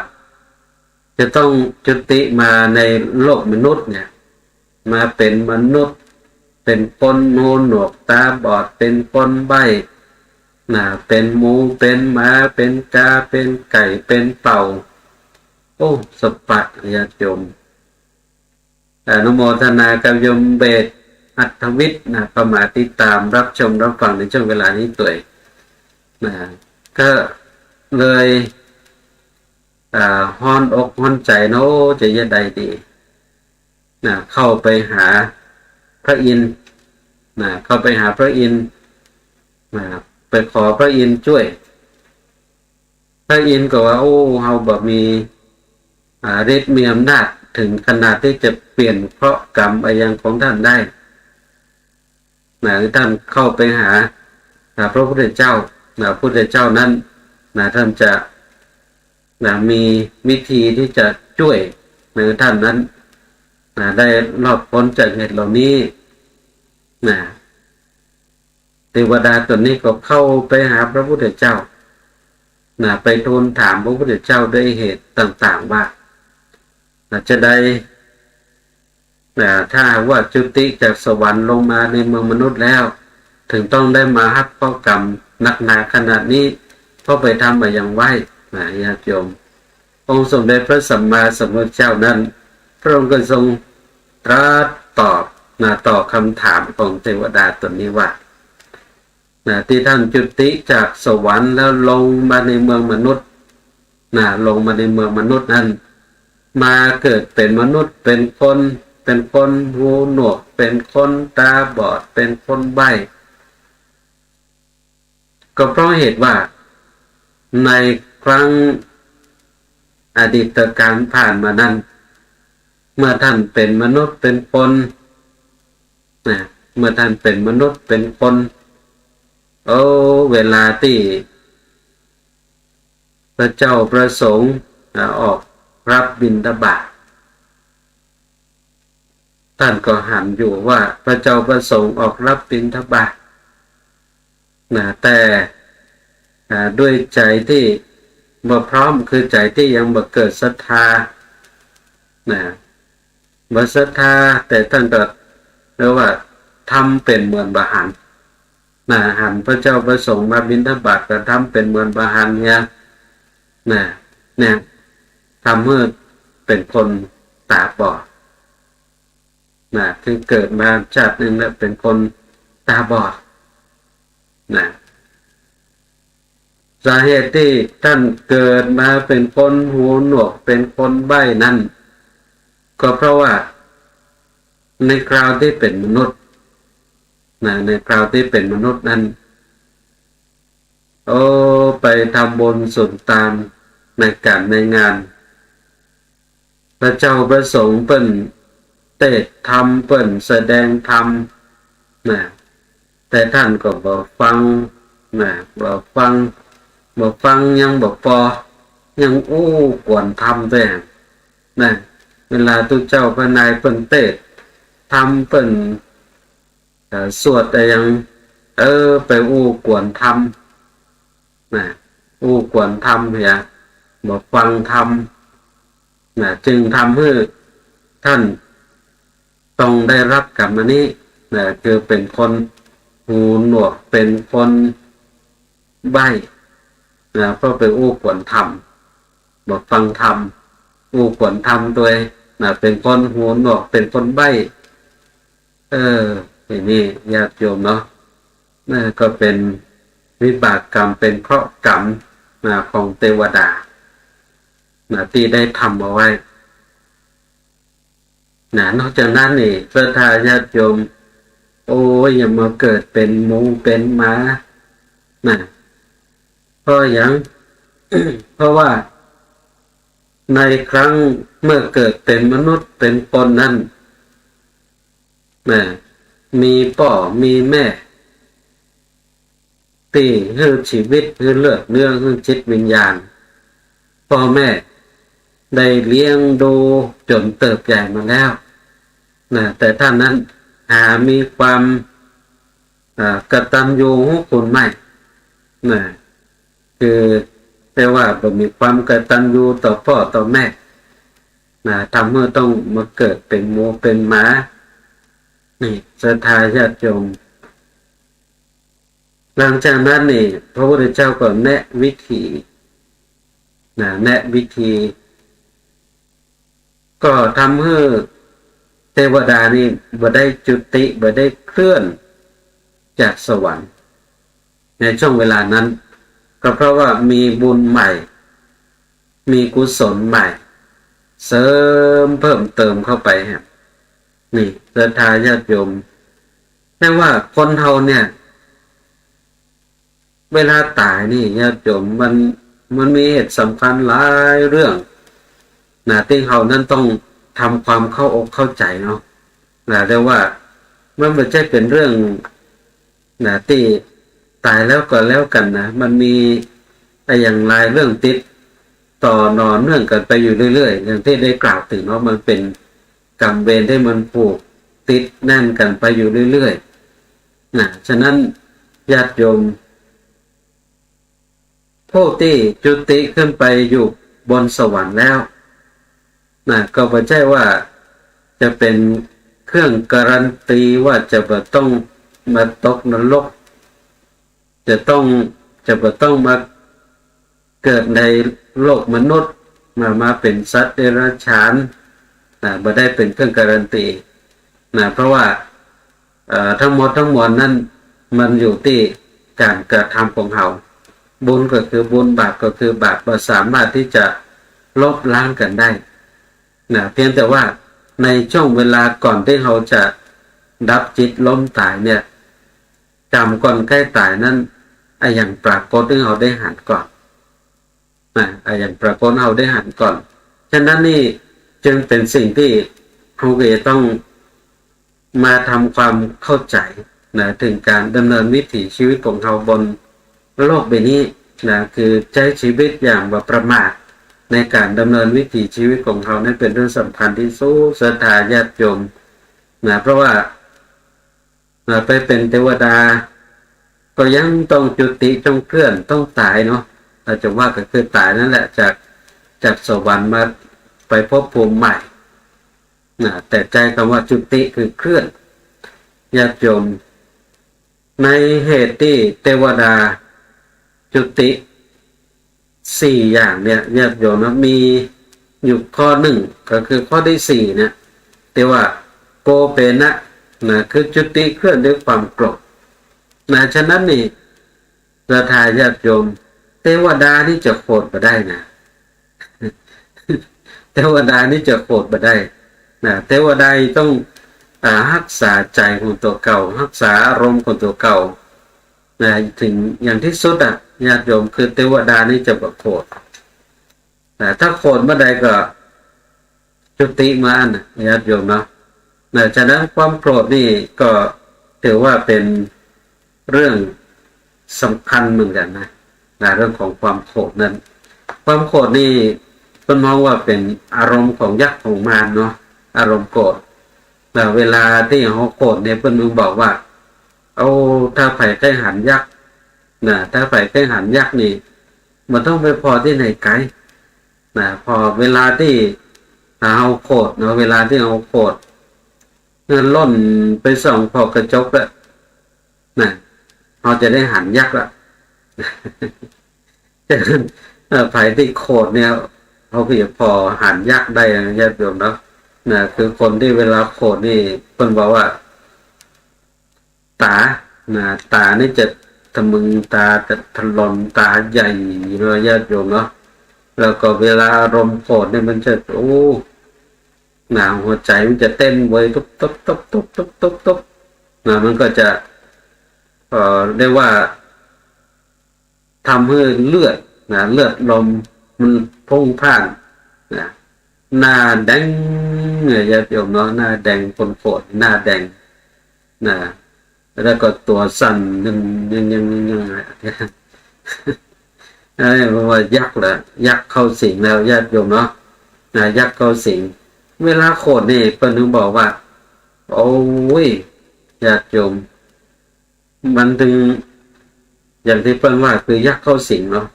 จะต้องจุติมาในโลกมนุษย์เนี่ยมาเป็นมนุษย์เป็นคนหูหนวกตาบอดเป็นคนใบ้เป็นหมูเป็นหมาเป็นกาเป็นไก่เป็นเต่าโอ้สปัดญาติโยมอนุโมทนากับโยมเบศอัธวิทย์เข้ามาติดตามรับชมรับฟังในช่วงเวลานี้ตัวก็เลยฮ้อนอกฮ้อนใจโน้จะยังไงดีเข้าไปหาพระอินทร์เข้าไปหาพระอินทร์ไปขอพระอินทร์ช่วยพระอินทร์ก็ว่าโอ้เฮาบ่มีฤทธิ์มีอำนาจถึงขนาดที่จะเปลี่ยนเคราะห์กรรมอะไรอย่างของท่านได้ท่านเข้าไปหาพระพุทธเจ้าพระพุทธเจ้านั้นท่านจะมีวิธีที่จะช่วยท่านนั้นได้รอดพ้นจากเหตุเหล่านี้เทวดาตัวนี้ก็เข้าไปหาพระพุทธเจ้าไปทูลถามพระพุทธเจ้าด้วยเหตุต่างๆว่าจะได้ถ้าว่าจุติจากสวรรค์ลงมาในเมืองมนุษย์แล้วถึงต้องได้มารับข้อกรรมหนักหนาขนาดนี้เพราะไปทำมาอย่างไว้ญาติโยมองค์สมเด็จพระสัมมาสัมพุทธเจ้านั้นพระองค์ก็ทรงตรัสตอบตอบคำถามของเทวดาตนนี้ว่าที่ท่านจุติจากสวรรค์แล้วลงมาในเมืองมนุษย์ลงมาในเมืองมนุษย์นั้นมาเกิดเป็นมนุษย์เป็นคนหูหนวกเป็นคนตาบอดเป็นคนใบ้ก็เพราะเหตุว่าในครั้งอดีตการผ่านมานั้นเมื่อท่านเป็นมนุษย์เป็นคน เมื่อท่านเป็นมนุษย์เป็นคนเวลาที่พระเจ้าประสงค์ออกรับบิณฑบาตท่านก็หันอยู่ว่าพระเจ้าประสงค์ออกรับบิณฑบาตแต่ด้วยใจที่บ่พร้อมคือใจที่ยังบ่เกิดศรัทธาบ่ศรัทธาแต่ท่านก็เรียกว่าทำเป็นเหมือนบาหันหันพระเจ้าประสงค์มาบิณฑบาตก็ทำเป็นเหมือนบาหันเนี่ยทำให้เป็นคนตาบอดถึงเกิดมาชาติหนึ่งแล้วเป็นคนตาบอดสาเหตุที่ท่านเกิดมาเป็นคนหูหนวกเป็นคนใบ้นั้นก็เพราะว่าในคราวที่เป็นมนุษย์ในคราวที่เป็นมนุษย์นั้นไปทำบุญสุนทานในการในงานพระเจ้าประสงค์เปิ้นเทศธรรมเปิ้นแสดงธรรมแต่ท่านก็บ่ฟังบ่ฟังยังบ่พอยังกวนธรรมแต่เวลาทุกเจ้าพระนายเปิ้นเทศธรรมเปิ้นสวดแต่ยังไปกวนธรรมกวนธรรมเนี่ยบ่ฟังธรรมจึงทำให้ท่านต้องได้รับกรรมนี้คือเป็นคนหูหนวกเป็นคนใบ้เพราะไปกวนธรรมบ่ฟังธรรมกวนธรรมด้วยเป็นคนหูหนวกเป็นคนใบ้อย่างนี้ญาติโยมเนาะก็เป็นวิบากกรรมเป็นเคราะห์กรรมของเทวดาที่ได้ทำเอาไว้นอกจากนั้นนี่พระทาญาติโยมอย่ามาเกิดเป็นหมูเป็นหมาเพราะอย่าง เพราะว่าในครั้งเมื่อเกิดเป็นมนุษย์เป็นคนนั้นมีพ่อมีแม่ที่ให้ชีวิตให้เลือดเนื้อให้จิตวิญญาณพ่อแม่ได้เลี้ยงดูจนเติบใหญ่มาแล้วแต่ท่านนั้นมีความกตัญญูคุณไม่คือแต่ว่าบ่มีความกตัญญูต่อพ่อต่อแม่ทำให้ต้องมาเกิดเป็นหมูเป็นหมานี่ศรัทธาญาติโยมหลังจากนั้นนี่พระพุทธเจ้าก็แนะวิธีก็ทำให้เทวดานี่บ่ได้จุติบ่ได้เคลื่อนจากสวรรค์ในช่วงเวลานั้นก็เพราะว่ามีบุญใหม่มีกุศลใหม่เสริมเพิ่มเติมเข้าไปนี่ศรัทธาญาติโยมแม้ว่าคนเฮาเนี่ยเวลาตายนี่ญาติโยมมันมีเหตุสำคัญหลายเรื่องที่เฮานั้นต้องทำความเข้าอกเข้าใจเนาะเรียกว่ามันไม่ใช่เป็นเรื่องที่ตายแล้วก็แล้วกันมันมีอย่างหลายเรื่องติดต่อนอนเนื่องกันไปอยู่เรื่อยๆอย่างที่ได้กล่าวถึงเนาะมันเป็นกรรมเวรที่มันผูกติดแน่นกันไปอยู่เรื่อยๆฉะนั้นญาติโยมผู้ที่จุติขึ้นไปอยู่บนสวรรค์แล้วก็ไม่ใช่ว่าจะเป็นเครื่องการันตีว่าจะบ่ต้องมาตกนรกจะบ่ต้องมาเกิดในโลกมนุษย์มาเป็นสัตว์เดรัจฉานบ่ได้เป็นเครื่องการันตีเพราะว่าทั้งหมดทั้งมวลนั้นมันอยู่ที่การกระทำของเราบุญก็คือบุญบาปก็คือบาปบ่สามารถที่จะลบล้างกันได้เพียงแต่ว่าในช่วงเวลาก่อนที่เราจะดับจิตล้มตายเนี่ยกรรมก่อนใกล้ตายนั้นอย่างปรากฏที่เราได้หันก่อนอย่างปรากฏเราได้หันก่อนฉะนั้นนี่จึงเป็นสิ่งที่เราต้อง มาทำความเข้าใจนะถึงการดำเนินวิถีชีวิตของเขาบนโลกใบนี้นะคือใช้ชีวิตอย่างบ่ประมาทในการดำเนินวิถีชีวิตของเขานั้นเป็นเรื่องสำคัญที่สุดศรัทธาญาติโยมนะเพราะว่าไปเป็นเทวดาก็ยังต้องจุติจงเคลื่อนต้องตายเนาะเราจะว่าก็คือตายนั่นแหละจากสวรรค์มาไปพบภูมิใหม่นะแต่ใจคำว่าจุติคือเคลื่อนญาติโยมในเหตุที่เทวดาจุติ4อย่างเนี่ยญาติโยมนะมีอยู่ข้อ1ก็คือข้อที่4เนี่ยแต่ว่าโกเปนะนะคือจุติเคลื่อนด้วยความโกรธนะฉะนั้นนี่ศรัทธาญาติโยมเทวดานี่จะโกรธมาได้นะเทวดานี่จะโกรธมาได้นะเทวดาต้องรักษาใจของตัวเก่ารักษาอารมณ์ของตัวเก่านะถึงอย่างที่สุดญาติโยมคือเทวดานี่จะบ่โกรธนะถ้าโกรธเมื่อใดก็จุติมานะญาติโยมเนาะนะฉะนั้นความโกรธนี่ก็ถือว่าเป็นเรื่องสำคัญเหมือนกันนะเรื่องของความโกรธนั้นความโกรธนี่เป็นมองว่าเป็นอารมณ์ของยักษ์ของมารเนาะอารมณ์โกรธแต่เวลาที่เขาโกรธเนี่ยเพิ่นบอกว่าเอาถ้าไผ่ใกล้หันยักษ์นะถ้าไผ่ใกล้หันยักษ์นี่มันต้องไปพอที่ไหนไกลนะพอเวลาที่เอาโกรธเนาะเวลาที่เอาโกรธเงินล่นไปส่องพอกระจกแล้วนะเราจะได้หันยักษ์ละฉะนั้นไผ่ที่โกรธเนี่ยเขาก็จะพอหันยักษ์ได้ญาติโยมเนาะนะคือคนที่เวลาโกรธนี่คนบอกว่าตานี่จะทะมึงตาจะถลนตาใหญ่เลยญาติโยมเนาะแล้วก็เวลาอารมณ์โกรธเนี่ยมันจะหัวใจมันจะเต้นไวตุ๊บตุ๊บตุ๊บตุ๊บตุ๊บตุ๊บตุ๊บมันก็จะได้ว่าทำให้เลือดลมมันพุ่งผ่านหน้าแดงญาติโยมเนาะหน้าแดงคนโกรธหน้าแดงแล้วก็ตัวสั่นยังเพราะว่ายักษ์ละยักษ์เข้าสิงแล้วญาติโยมเนาะยักษ์เข้าสิงเวลาโกรธนี่เพิ่นถึงบอกว่าโอ้ยญาติโยมมันถึงอย่างที่เพิ่นว่าคือยักษ์เข้าสิงเนาะ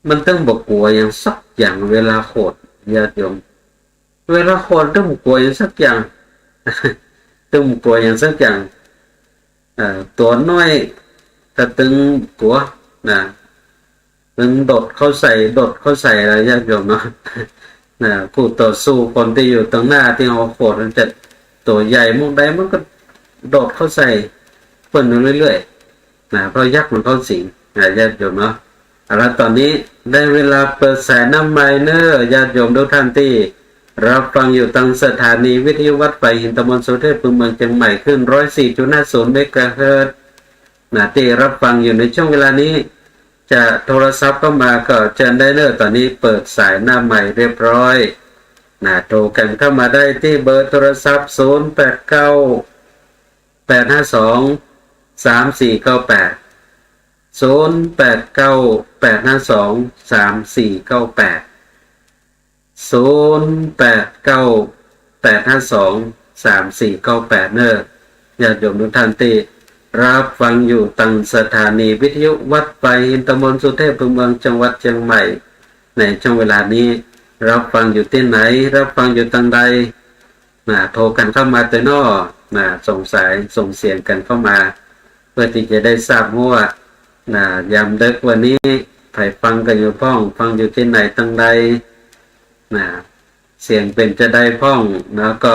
มันต้องบอกกลัวอย่างสักอย่างเวลาโกรธญาติโยมเวลาโกรธต้องกลัวอย่างสักอย่างต้องกลัวอย่างสักอย่างตัวน้อยแต่ตึงกลัวตึงโดดเข้าใส่อะไรญาติโยมเนาะผู้ต่อสู้คนที่อยู่ตรงหน้าที่เขาโกรธมันจะตัวใหญ่มุกใดมันก็โดดเข้าใส่เพิ่นเรื่อยๆเพราะยักษ์มันเข้าสิงญาติโยมเนาะแล้วตอนนี้ได้เวลาเปิดสายน้ำไมเนอร์ญาติโยมทุกท่านที่รับฟังอยู่ทางสถานีวิทยุวัดป่าหินตำบลสุเทพเมืองเชียงใหม่ขึ้น 104.50 เมกะเฮิรตซ์ที่รับฟังอยู่ในช่วงเวลานี้จะโทรศัพท์เข้ามาก็เชิญได้เลยตอนนี้เปิดสายหน้าใหม่เรียบร้อยโทรกันเข้ามาได้ที่เบอร์โทรศัพท์089 852 3498 089 852 3498 เนอะญาติโยมทุกท่านที่รับฟังอยู่ตั้งสถานีวิทยุวัดป่าหินตำบลสุเทพเมืองจังหวัดเชียงใหม่ในช่วงเวลานี้รับฟังอยู่ที่ไหนรับฟังอยู่ทางใดโทรกันเข้ามาตัวนอส่งสายส่งเสียงกันเข้ามาเพื่อที่จะได้ทราบว่ายามดึกวันนี้ใครฟังกันอยู่พ้องฟังอยู่ที่ไหนทางใดเสียงเป็นจะได้พ้องแล้วก็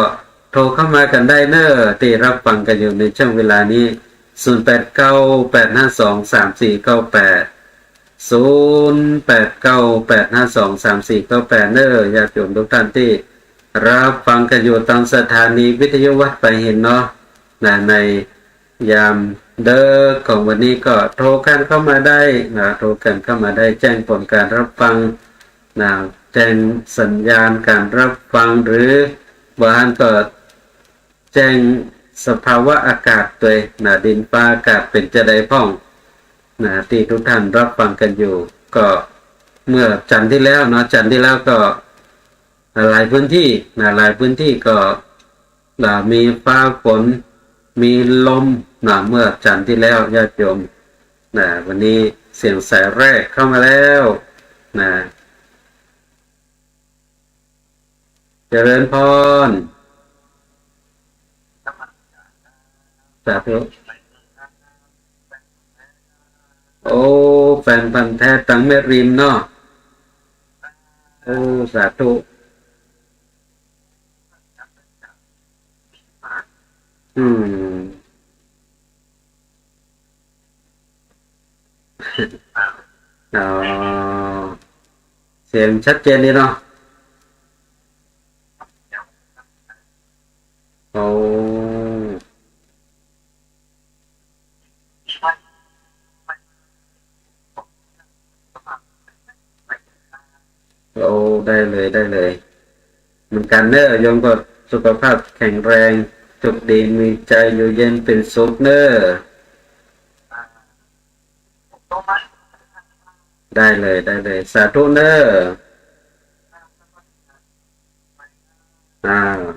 โทรเข้ามากันได้เนอะที่รับฟังกันอยู่ในช่วงเวลานี้0898523498 เนอะญาติโยมทุกท่านที่รับฟังกันอยู่ทางสถานีวิทยุวัดป่าหินเนาะในยามเดิกของวันนี้ก็โทรกันเข้ามาได้โทรกันเข้ามาได้แจ้งผลการรับฟังแจ้งสัญญาณการรับฟังหรือบางก็ แจ้งสภาวะอากาศตัวนะดินฟ้าอากาศเป็นจะได้พ้องนะที่ทุกท่านรับฟังกันอยู่ก็เมื่อจันทร์ที่แล้วเนาะจันทร์ที่แล้วก็หลายพื้นที่นะหลายพื้นที่ก็มีฟ้าฝนมีลมนะเมื่อจันทร์ที่แล้วญาติโยมนะวันนี้เสียงสายแรกเข้ามาแล้วนะเจริญพรสาธุโอ้แฟนพันธุ์แท้ตั้งแม่ริมเนาะโอ้สาธุอืมอ๋อเสียงชัดเจนดีเนาะโอ้โอ้ได้เลยได้เลยเหมือนกันเนอะโยมก็สุขภาพแข็งแรงจุกดีมีใจอยู่เย็นเป็นสุขเนอะได้เลยได้เลยสาธุเนอะ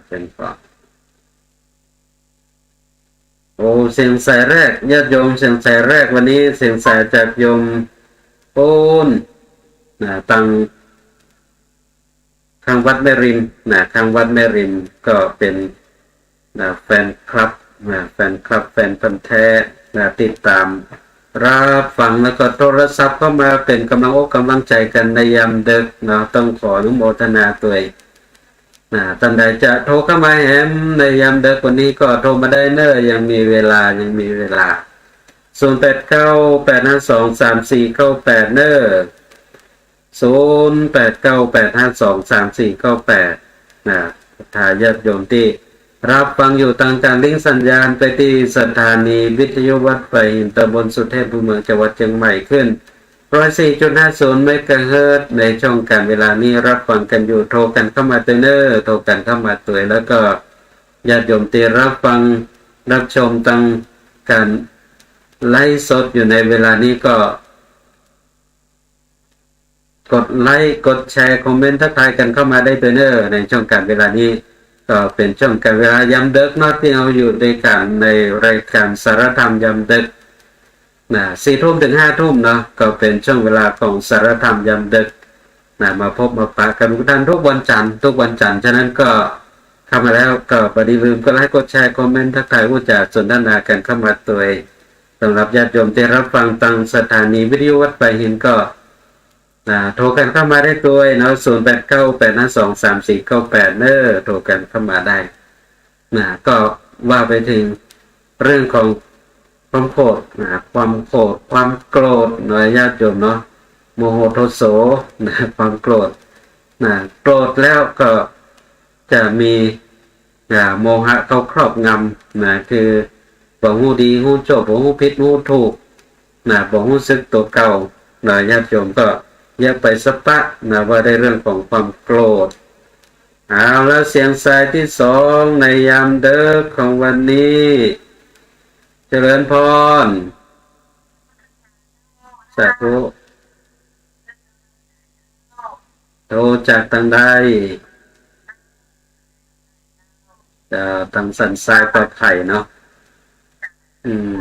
เป็นก่อนโอ้เสียงสายแรกญาติโยมเสียงสายแรกวันนี้เสียงสายจากโยมปูนตั้งข้างวัดแม่ริมข้างวัดแม่ริมก็เป็นแฟนคลับแฟนคลับแฟนพันธุ์แท้ติดตามรับฟังแล้วก็โทรศัพท์เข้ามาเป็นกำลังอกกำลังใจกันในยามดึกต้องขออนุโมทนาตัวท่านใดจะโทรเข้ามาแหมในยามดึกวันนี้ก็โทรมาได้เนอะยังมีเวลายังมีเวลา0898523498เนอะ0898523498ถ้าญาติโยมที่รับฟังอยู่ทางการลิงก์สัญญาณไปที่สถานีวิทยุวัดไผ่หินตำบลสุเทพภูมิเมืองจังหวัดเชียงใหม่ขึ้น104.50 เมกะเฮิรตซ์ในช่องการเวลานี้รับฟังกันอยู่โทรกันเข้ามาเนอร์โทรกันเข้ามาตัวแล้วก็ญาติโยมที่รับฟังรับชมทางการไลฟ์สดอยู่ในเวลานี้ก็กดไลค์กดแชร์คอมเมนต์ทักทายกันเข้ามาได้เนอร์ในช่องการเวลานี้ก็เป็นช่องการเวลายามดึกเนาะที่เราอยู่ด้วยกันในรายการสารธรรมยามดึก4 ทุ่มถึง 5 ทุ่มเนาะก็เป็นช่วงเวลาของสารธรรมยามดึกมาพบมาปะกันทุกท่านทุกวันจันทร์ฉะนั้นก็เข้ามาแล้วก็อย่าลืมก็ไลค์กดแชร์คอมเมนต์ทักทายพูดจาสนทนากันเข้ามาตัวสำหรับญาติโยมที่รับฟังทางสถานีวิทยุวัดไผ่หินก็โทรกันเข้ามาได้ตัวเนาะ0898523498เนอะโทรกันเข้ามาได้ก็ว่าไปถึงเรื่องของความโกรธความโกรธความโกรธหน่อยญาติโยมเนาะโมโหโทโสความโกรธโกรธแล้วก็จะมีโมหะเขาครอบงำคือบ่ฮู้ดีฮู้โจบบ่ฮู้ผิดฮู้ถูกบ่ฮู้สึกตัวเก่าหน่อยญาติโยมก็อย่าไปสปะว่าได้เรื่องของความโกรธเอาแล้วเสียงสายที่2ในยามดึกของวันนี้เจริญพรสาธุโทรจากทางใดทางสันทรายปลอดภัยเนาะอืม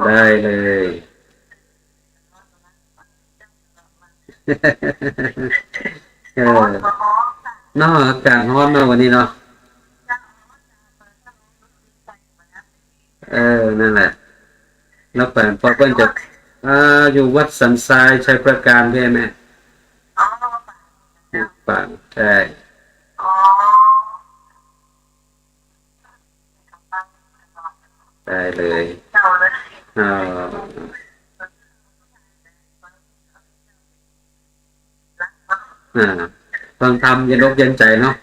ได้เลยเออนอกอากาศร้อนเนาะวันนี้เนาะนั่นแหละแล้วแฟนพอเพิ่นจะอยู่วัดสันทรายชัยประการใช่ไหมป่างใช่ได้เลยอ่าฟังธรรมเย็นอกเย็นใจเนาะ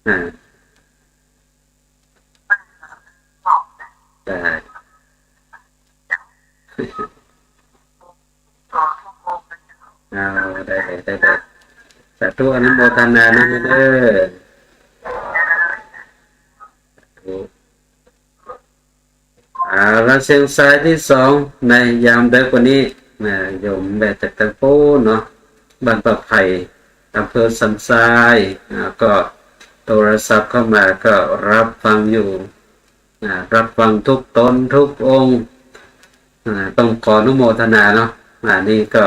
อ่าได้เอา ได้สาธุอนุโมทนานะเด้อแล้วเสียงสายที่สองในยามเด็กวันนี้นะโยมแบบจากตะปูเนาะบ้านปะไผ่อำเภอสันทรายก็โทรศัพท์เข้ามาก็รับฟังอยู่รับฟังทุกตนทุกองค์ต้องขออนุโมทนาเนาะนี่ก็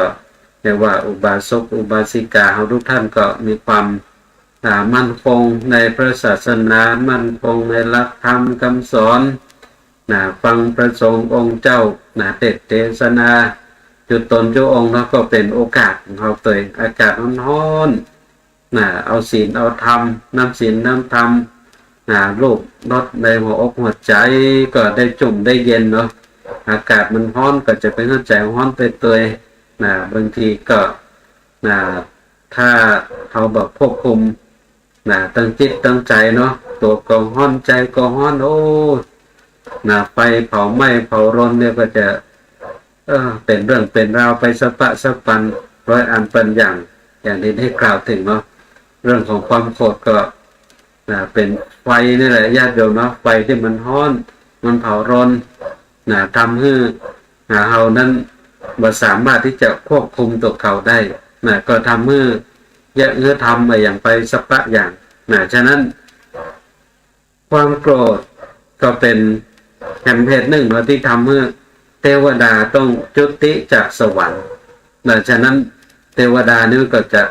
เรียกว่าอุบาสกอุบาสิกาของทุกท่านก็มีความมั่นคงในพระศาสนามั่นคงในหลักธรรมคำสอนฟังพระสงฆ์องค์เจ้าเทศนาจุดตนจุดองค์แล้วก็เป็นโอกาสของเขาตัวอากาศร้อนเอาศีลเอาธรรมน้ำศีลน้ำธรรมลูกรดในหัวอกหัวใจก็ได้จุ่มได้เย็นเนาะอากาศมันร้อนก็จะเป็นหัวใจร้อนไปตัวบางทีก็ถ้าเขาแบบควบคุมตั้งจิตตั้งใจเนาะตัวก็ร้อนใจก็ร้อนโอ้ไฟเผาไหม้เผารนเนี่ยก็จะเป็นเรื่องเป็นราวไปสะปะสะปันร้อยอันเป็นอย่างนี้ให้กล่าวถึงเนาะเรื่องของความโกรธก็เป็นไฟนี่แหละญาติโยมเนาะไฟที่มันร้อนมันเผารนทำให้เรานั้นบ่สามารถที่จะควบคุมตัวเขาได้ก็ทำให้เยอะทำไปอย่างไปสะปะอย่างฉะนั้นความโกรธก็เป็นแห่งเหตุหนึ่งที่ทำให้เทวดาต้องจุติจากสวรรค์ฉะนั้นเทวดานี่ก็จะ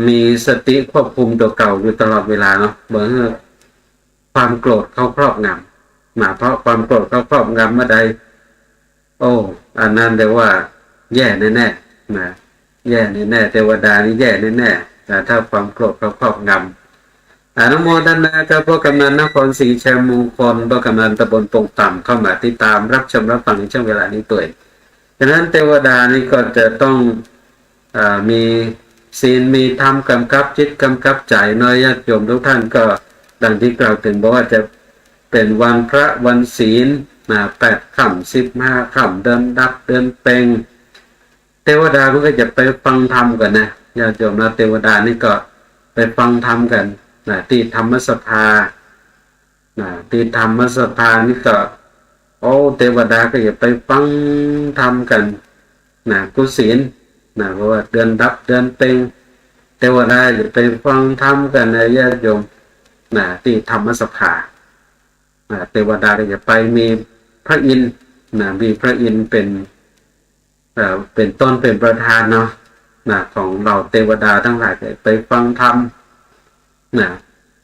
มีสติควบคุมตัวเก่าอยู่ตลอดเวลาเนาะเมื่อความโกรธเขาครอบงำเพราะความโกรธเขาครอบงำเมื่อใดโอ้อันนั้นเรียกว่าแย่แน่ๆแย่แน่ๆเทวดานี่แย่แน่ๆแต่ถ้าความโกรธเขาครอบงำอนุโมทนากับพวกกำนันนครศรีชัยมงคลพวกกำนันตำบลปงต่ำเข้ามาติดตามรับชมรับฟังในช่วงเวลานี้ตัวฉะนั้นเทวดานี่ก็จะต้องมีศีลมีธรรมกำกับจิตกำกับใจน้อยญาติโยมทุกท่านก็ดังที่กล่าวถึงบอกว่าจะเป็นวันพระวันศีล8 ค่ำ15 ค่ำเดือนดับเดือนเพ็ญเทวดาก็จะไปฟังธรรมกันนะญาติโยมนะเทวดานี่ก็ไปฟังธรรมกันที่ธรรมสภาที่ธรรมสภานี่ก็เทวดาก็จะไปฟังธรรมกันกุศีลเพราะว่าเดือนดับเดือนเพ็ญเทวดาจะไปฟังธรรมกันนะญาติโยมที่ธรรมสภาเทวดาก็จะไปมีพระอินทร์มีพระอินทร์เป็นต้นเป็นประธานเนาะของเราเทวดาทั้งหลายไปฟังธรรม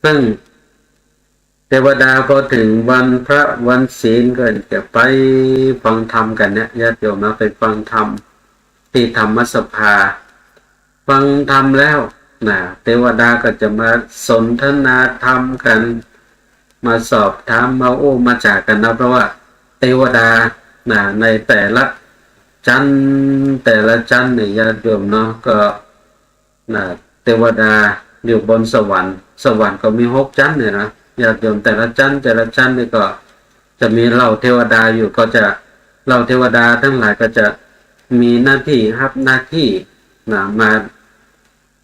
ซึ่งเทวดาพอถึงวันพระวันศีลก็จะไปฟังธรรมกันเนี่ยญาติโยมนะไปฟังธรรมที่ธรรมสภาฟังธรรมแล้วเทวดาก็จะมาสนทนาธรรมกันมาสอบถามมามาจากกันนะเพราะว่าเทวดาในแต่ละชั้นเนี่ยญาติโยมเนาะก็เทวดาอยู่บนสวรรค์ก็มี6 ชั้นเนี่ยนะญาติโยมแต่ละชั้นนี่ก็จะมีเหล่าเทวดาอยู่ก็จะเหล่าเทวดาทั้งหลายก็จะมีหน้าที่รับหน้าที่มา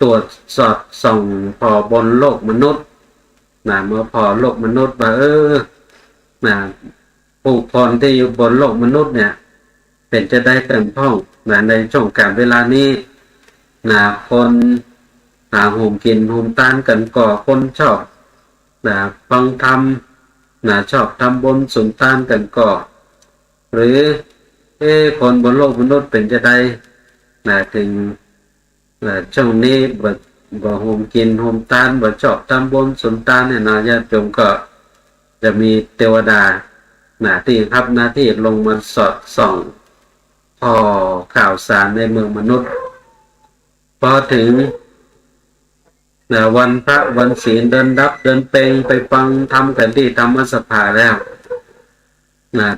ตรวจสอบส่องพอบนโลกมนุษย์เมื่อพอโลกมนุษย์ว่าผู้คนที่อยู่บนโลกมนุษย์เนี่ยเป็นจะได้เต็มพ้องในช่วงการเวลานี้คนห่มกินห่มตานกันก่อคนชอบฟังธรรมชอบทำบุญสุนทานกันก่อหรือคนบนโลกมนุษย์เป็นจะได้ถึงช่วงนี้บ่ห่มกินห่มตานบ่ชอบทำบุญสุนทานเนี่ยญาติโยมก็จะมีเทวดาที่รับหน้าที่ลงมาสอดส่องพอข่าวสารในเมืองมนุษย์พอถึงวันพระวันศีลเดือนดับเดือนเพ็ญไปฟังธรรมกันที่ธรรมสภาแล้ว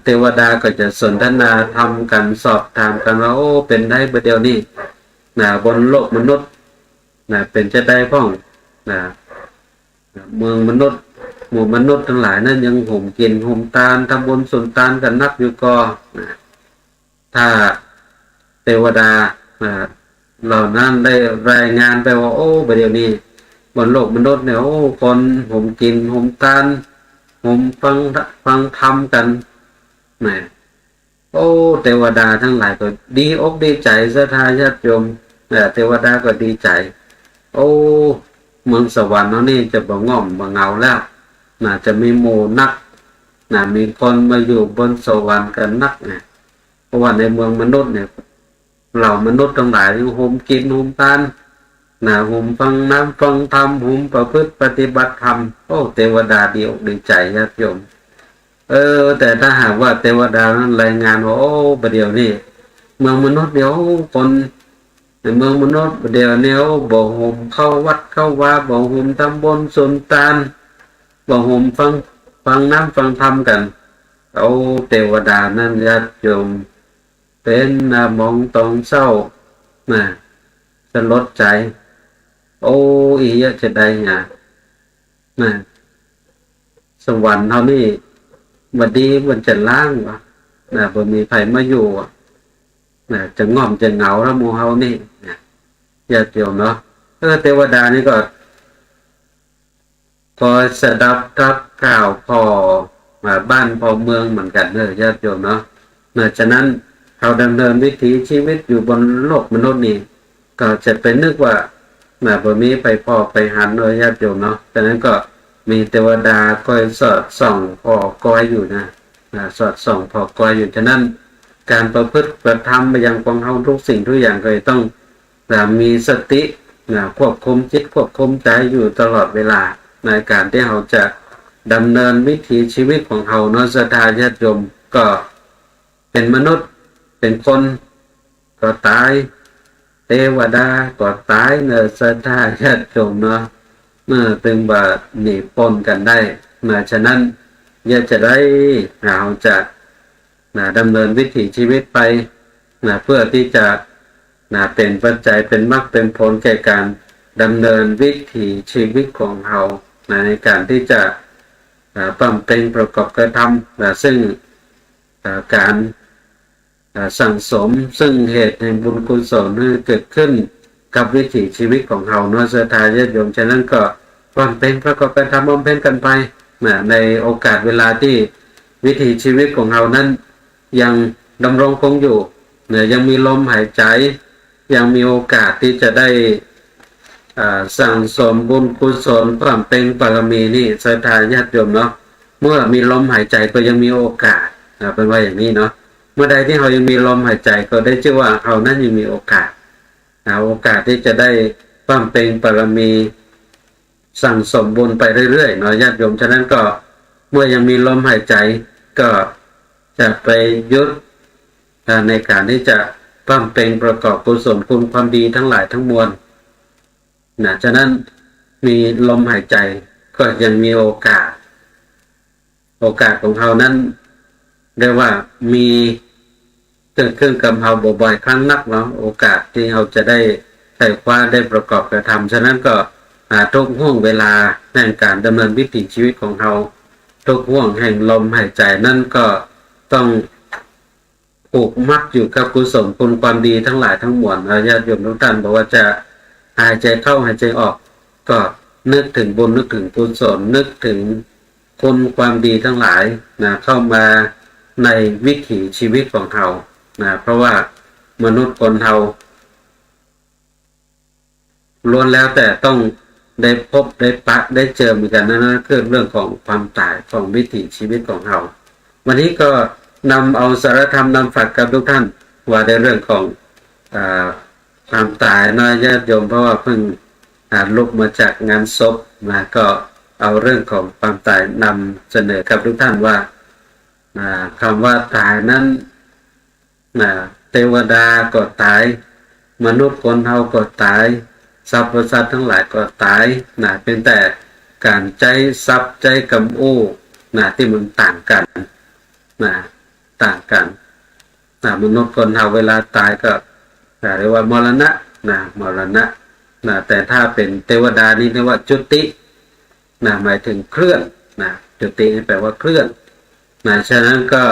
เทวดาก็จะสนทนาธรรมกันสอบถามกันว่าเป็นได้ประเดี๋ยวนี้บนโลกมนุษย์เป็นจะได้พ้องเมืองมนุษย์หมู่มนุษย์ทั้งหลายนั้นยังห่มกินห่มตานทำบุญสุนทานกันนับอยู่ก็ถ้าเทวดา เหล่านั้นได้รายงานไปว่าโอ้ประเดี๋ยวนี้บนโลกมนุษย์เนี่ยโอ้คนผมกินผมทานผมฟังธรรมกันนะโอ้เทวดาทั้งหลายก็ดีอกดีใจศรัทธาญาติโยมเทวดาก็ดีใจโอ้เมืองสวรรค์เรานี่จะบ่ง่อมบ่เหงาแล้วน่าจะมีหมู่นักน่ามีคนมาอยู่บนสวรรค์กันนักเนี่ยเพราะว่าในเมืองมนุษย์เนี่ยเหล่ามนุษย์ทั้งหลายโฮมกินโฮมทานโฮมฟังน้ำฟังธรรมโฮมประพฤติปฏิบัติธรรมโอ้เทวดาดีอกดีใจญาติโยมแต่ถ้าหากว่าเทวดานั้นรายงานว่าโอ้ประเดี๋ยวนี้เมืองมนุษย์เดี๋ยวคนในเมืองมนุษย์ประเดี๋ยวนี้บ่โฮมเข้าวัดเข้าวาบ่โฮมทำบุญสุนทานบ่โฮมฟังน้ำฟังธรรมกันเอาเทวดานั้นญาติโยมเป็นมองตองเศร้าสลดใจโอ้อียะจะได้ไงสวรรค์เท่านี้บัดนี้มันจะล้างวะบ่มีใครมาอยู่จะง่อมจะเหงาแล้วหมู่เฮานี่ญาติโยมเนาะเทวดานี่ก็พอสดับรับข่าวพอมาบ้านพอเมืองเหมือนกันญาติโยมเนาะฉะนั้นเราดำเนินวิถีชีวิตอยู่บนโลกมนุษย์นี่ก็จะเป็นนึกว่าบ่มีไปพ่อไปหันญาติโยมเนาะฉะนั้นก็มีเทวดาคอยสอดส่องพอคอยอยู่สอดส่องพอคอยอยู่ฉะนั้นการประพฤติประทำไปยังของเฮาทุกสิ่งทุกอย่างก็ต้องมีสติควบคุมจิตควบคุมใจอยู่ตลอดเวลาในการที่เราจะดำเนินวิถีชีวิตของเราเนาะศรัทธาญาติโยมก็เป็นมนุษย์เป็นคนก็ตายเทวดาก็ตายศรัทธาญาติโยมเนาะตึงบ่หนีปนกันได้ฉะนั้นอยากจะได้เราจะดำเนินวิถีชีวิตไปเพื่อที่จะเป็นปัจจัยเป็นมรรคเป็นผลแก่การดำเนินวิถีชีวิตของเราในการที่จะบำเพ็ญประกอบกระทำซึ่งการสั่งสมซึ่งเหตุแห่งบุญกุศลที่เกิดขึ้นกับวิถีชีวิตของเราเนาะศรัทธาญาติโยมฉะนั้นก็บำเพ็ญประกอบกระทำบำเพ็ญกันไปในโอกาสเวลาที่วิถีชีวิตของเรานั้นยังดำรงคงอยู่ยังมีลมหายใจยังมีโอกาสที่จะได้สั่งสมบุญกุศลบำเพ็ญบารมีนี่ศรัทธาญาติโยมเนาะเมื่อมีลมหายใจก็ยังมีโอกาสเป็นว่าอย่างนี้เนาะเมื่อใดที่เรายังมีลมหายใจก็ได้ชื่อว่าเรานั้นยังมีโอกาสที่จะได้บำเพ็ญบารมีสั่งสมบุญไปเรื่อยๆเนาะญาติโยมฉะนั้นก็เมื่อยังมีลมหายใจก็จะไปยุดในการที่จะบำเพ็ญประกอบกุศลคุณความดีทั้งหลายทั้งมวลฉะนั้นมีลมหายใจก็ยังมีโอกาสของเรานั้นเรียกว่ามีเกิดขึ้นกับเราบ่อยๆครั้งนักเนาะโอกาสที่เราจะได้ใส่คว้าได้ประกอบกระทำฉะนั้นก็ทุกห่วงเวลาแห่งการดำเนินวิถีชีวิตของเราทุกห่วงแห่งลมหายใจนั่นก็ต้องผูกมัดอยู่กับกุศลคุณความดีทั้งหลายทั้งมวลญาติโยมทุกท่านบอกว่าจะหายใจเข้าหายใจออกก็นึกถึงบุญนึกถึงกุศลนึกถึงคุณความดีทั้งหลายเข้ามาในวิถีชีวิตของเราเพราะว่ามนุษย์คนเราล้วนแล้วแต่ต้องได้พบได้ปะได้เจอเหมือนกันนั่นคือเรื่องของความตายของวิถีชีวิตของเราวันนี้ก็นำเอาสารธรรมนำฝากกับทุกท่านว่าในเรื่องของความตายนะญาติโยมเพราะว่าเพิ่งลุกมาจากงานศพก็เอาเรื่องของความตายนำเสนอกับทุกท่านว่าคำว่าตายนั้นเทวดาก็ตายมนุษย์คนเราก็ตายสรรพสัตว์ทั้งหลายก็ตายเป็นแต่การใจซับใจกำอู้ที่มันต่างกันต่างกันมนุษย์คนเราเวลาตายก็เรียกว่ามรณะมรณะแต่ถ้าเป็นเทวดานี่เรียกว่าจุติหมายถึงเคลื่อนจุตินี่แปลว่าเคลื่อนฉะนั้นก็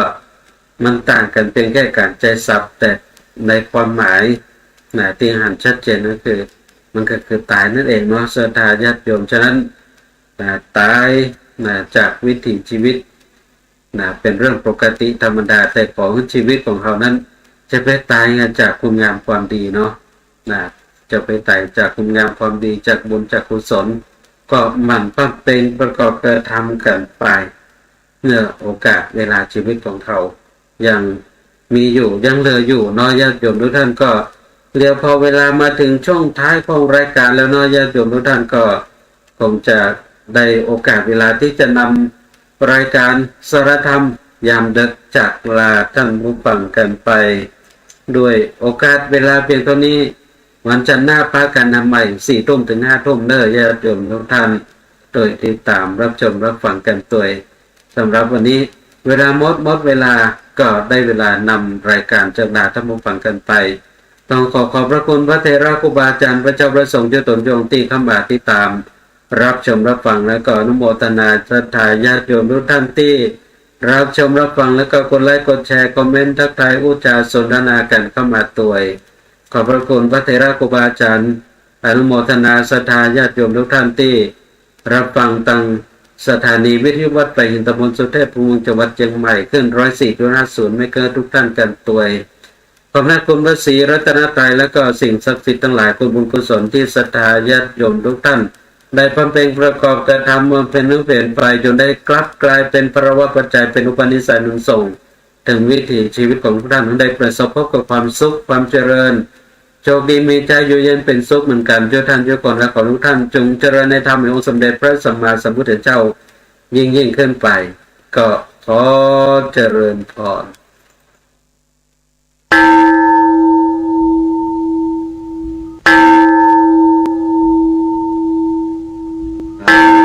มันต่างกันเพียงแค่การใจสับแต่ในความหมาย นะที่หันชัดเจนก็คือมันก็คือตายนั่นเองเนาะศรัทธาญาติโยมฉะนั้นนะตายนะจากวิถีชีวิตนะเป็นเรื่องปกติธรรมดาแต่ของชีวิตของเขานั้นจะไปตายจากคุณงามความดีเนาะนะจะไปตายจากคุณงามความดีจากบุญจากกุศลก็หมั่นปั้มเป็นประกอบกระทำกันไปเมื่อโอกาสเวลาชีวิตของเขายังมีอยู่ยังเหลืออยู่เนาะญาติโยมทุกท่านก็เดี๋ยวพอเวลามาถึงช่วงท้ายของรายการแล้วเนาะญาติโยมทุกท่านก็คงจะได้โอกาสเวลาที่จะนำรายการสารธรรมยามดึกจากลาท่านผู้ฟังกันไปด้วยโอกาสเวลาเพียงเท่านี้วันจันทร์หน้าพากันนำใหม่ 4 ทุ่มถึง 5 ทุ่มเด้อญาติโยมทุกท่านโดยติดตามรับชมรับฟังกันตัวสำหรับวันนี้เวลาหมดเวลาก็ได้เวลานำรายการจากลาท่านผู้ฟังกันไปต้องขอบพระคุณพระเถระครูบาอาจารย์พระเจ้าประสงค์เจ้าตนโยงที่เข้ามาติดตามรับชมรับฟังแล้วก็อนุโมทนาศรัทธาญาติโยมทุกท่านที่รับชมรับฟังแล้วก็กดไลค์กดแชร์คอมเมนต์ทักทายอุจาสนทนากันเข้ามาตัวขอบพระคุณพระเถระครูบาอาจารย์อนุโมทนาศรัทธาญาติโยมทุกท่านที่รับฟังตั้งสถานีวิทยุวัดไผ่หินตำบลสุเทพภูมิจังหวัดเชียงใหม่ขึ้น 104.50 ไม่เกินทุกท่านกันตัวขอบคุณพระศรีรัตนตรัยและก็สิ่งศักดิ์สิทธิ์ทั้งหลายคุณบุญกุศลที่ศรัทธาญาติโยมทุกท่านได้บำเพ็ญประกอบกระทำมันเป็นนึกเปลี่ยนไปจนได้กลับกลายเป็นภาวะปัจจัยเป็นอุปนิสัยหนุนส่งถึงวิถีชีวิตของทุกท่านได้ประสบพบกับความสุขความเจริญโชคดีมีใจอยู่เย็นเป็นสุขเหมือนกันเจ้าท่านเจ้าก่อนและขอทุกท่านจงเจริญในธรรมในองค์สมเด็จพระสัมมาสัมพุทธเจ้ายิ่งขึ้นไปก็ขอเจริญพร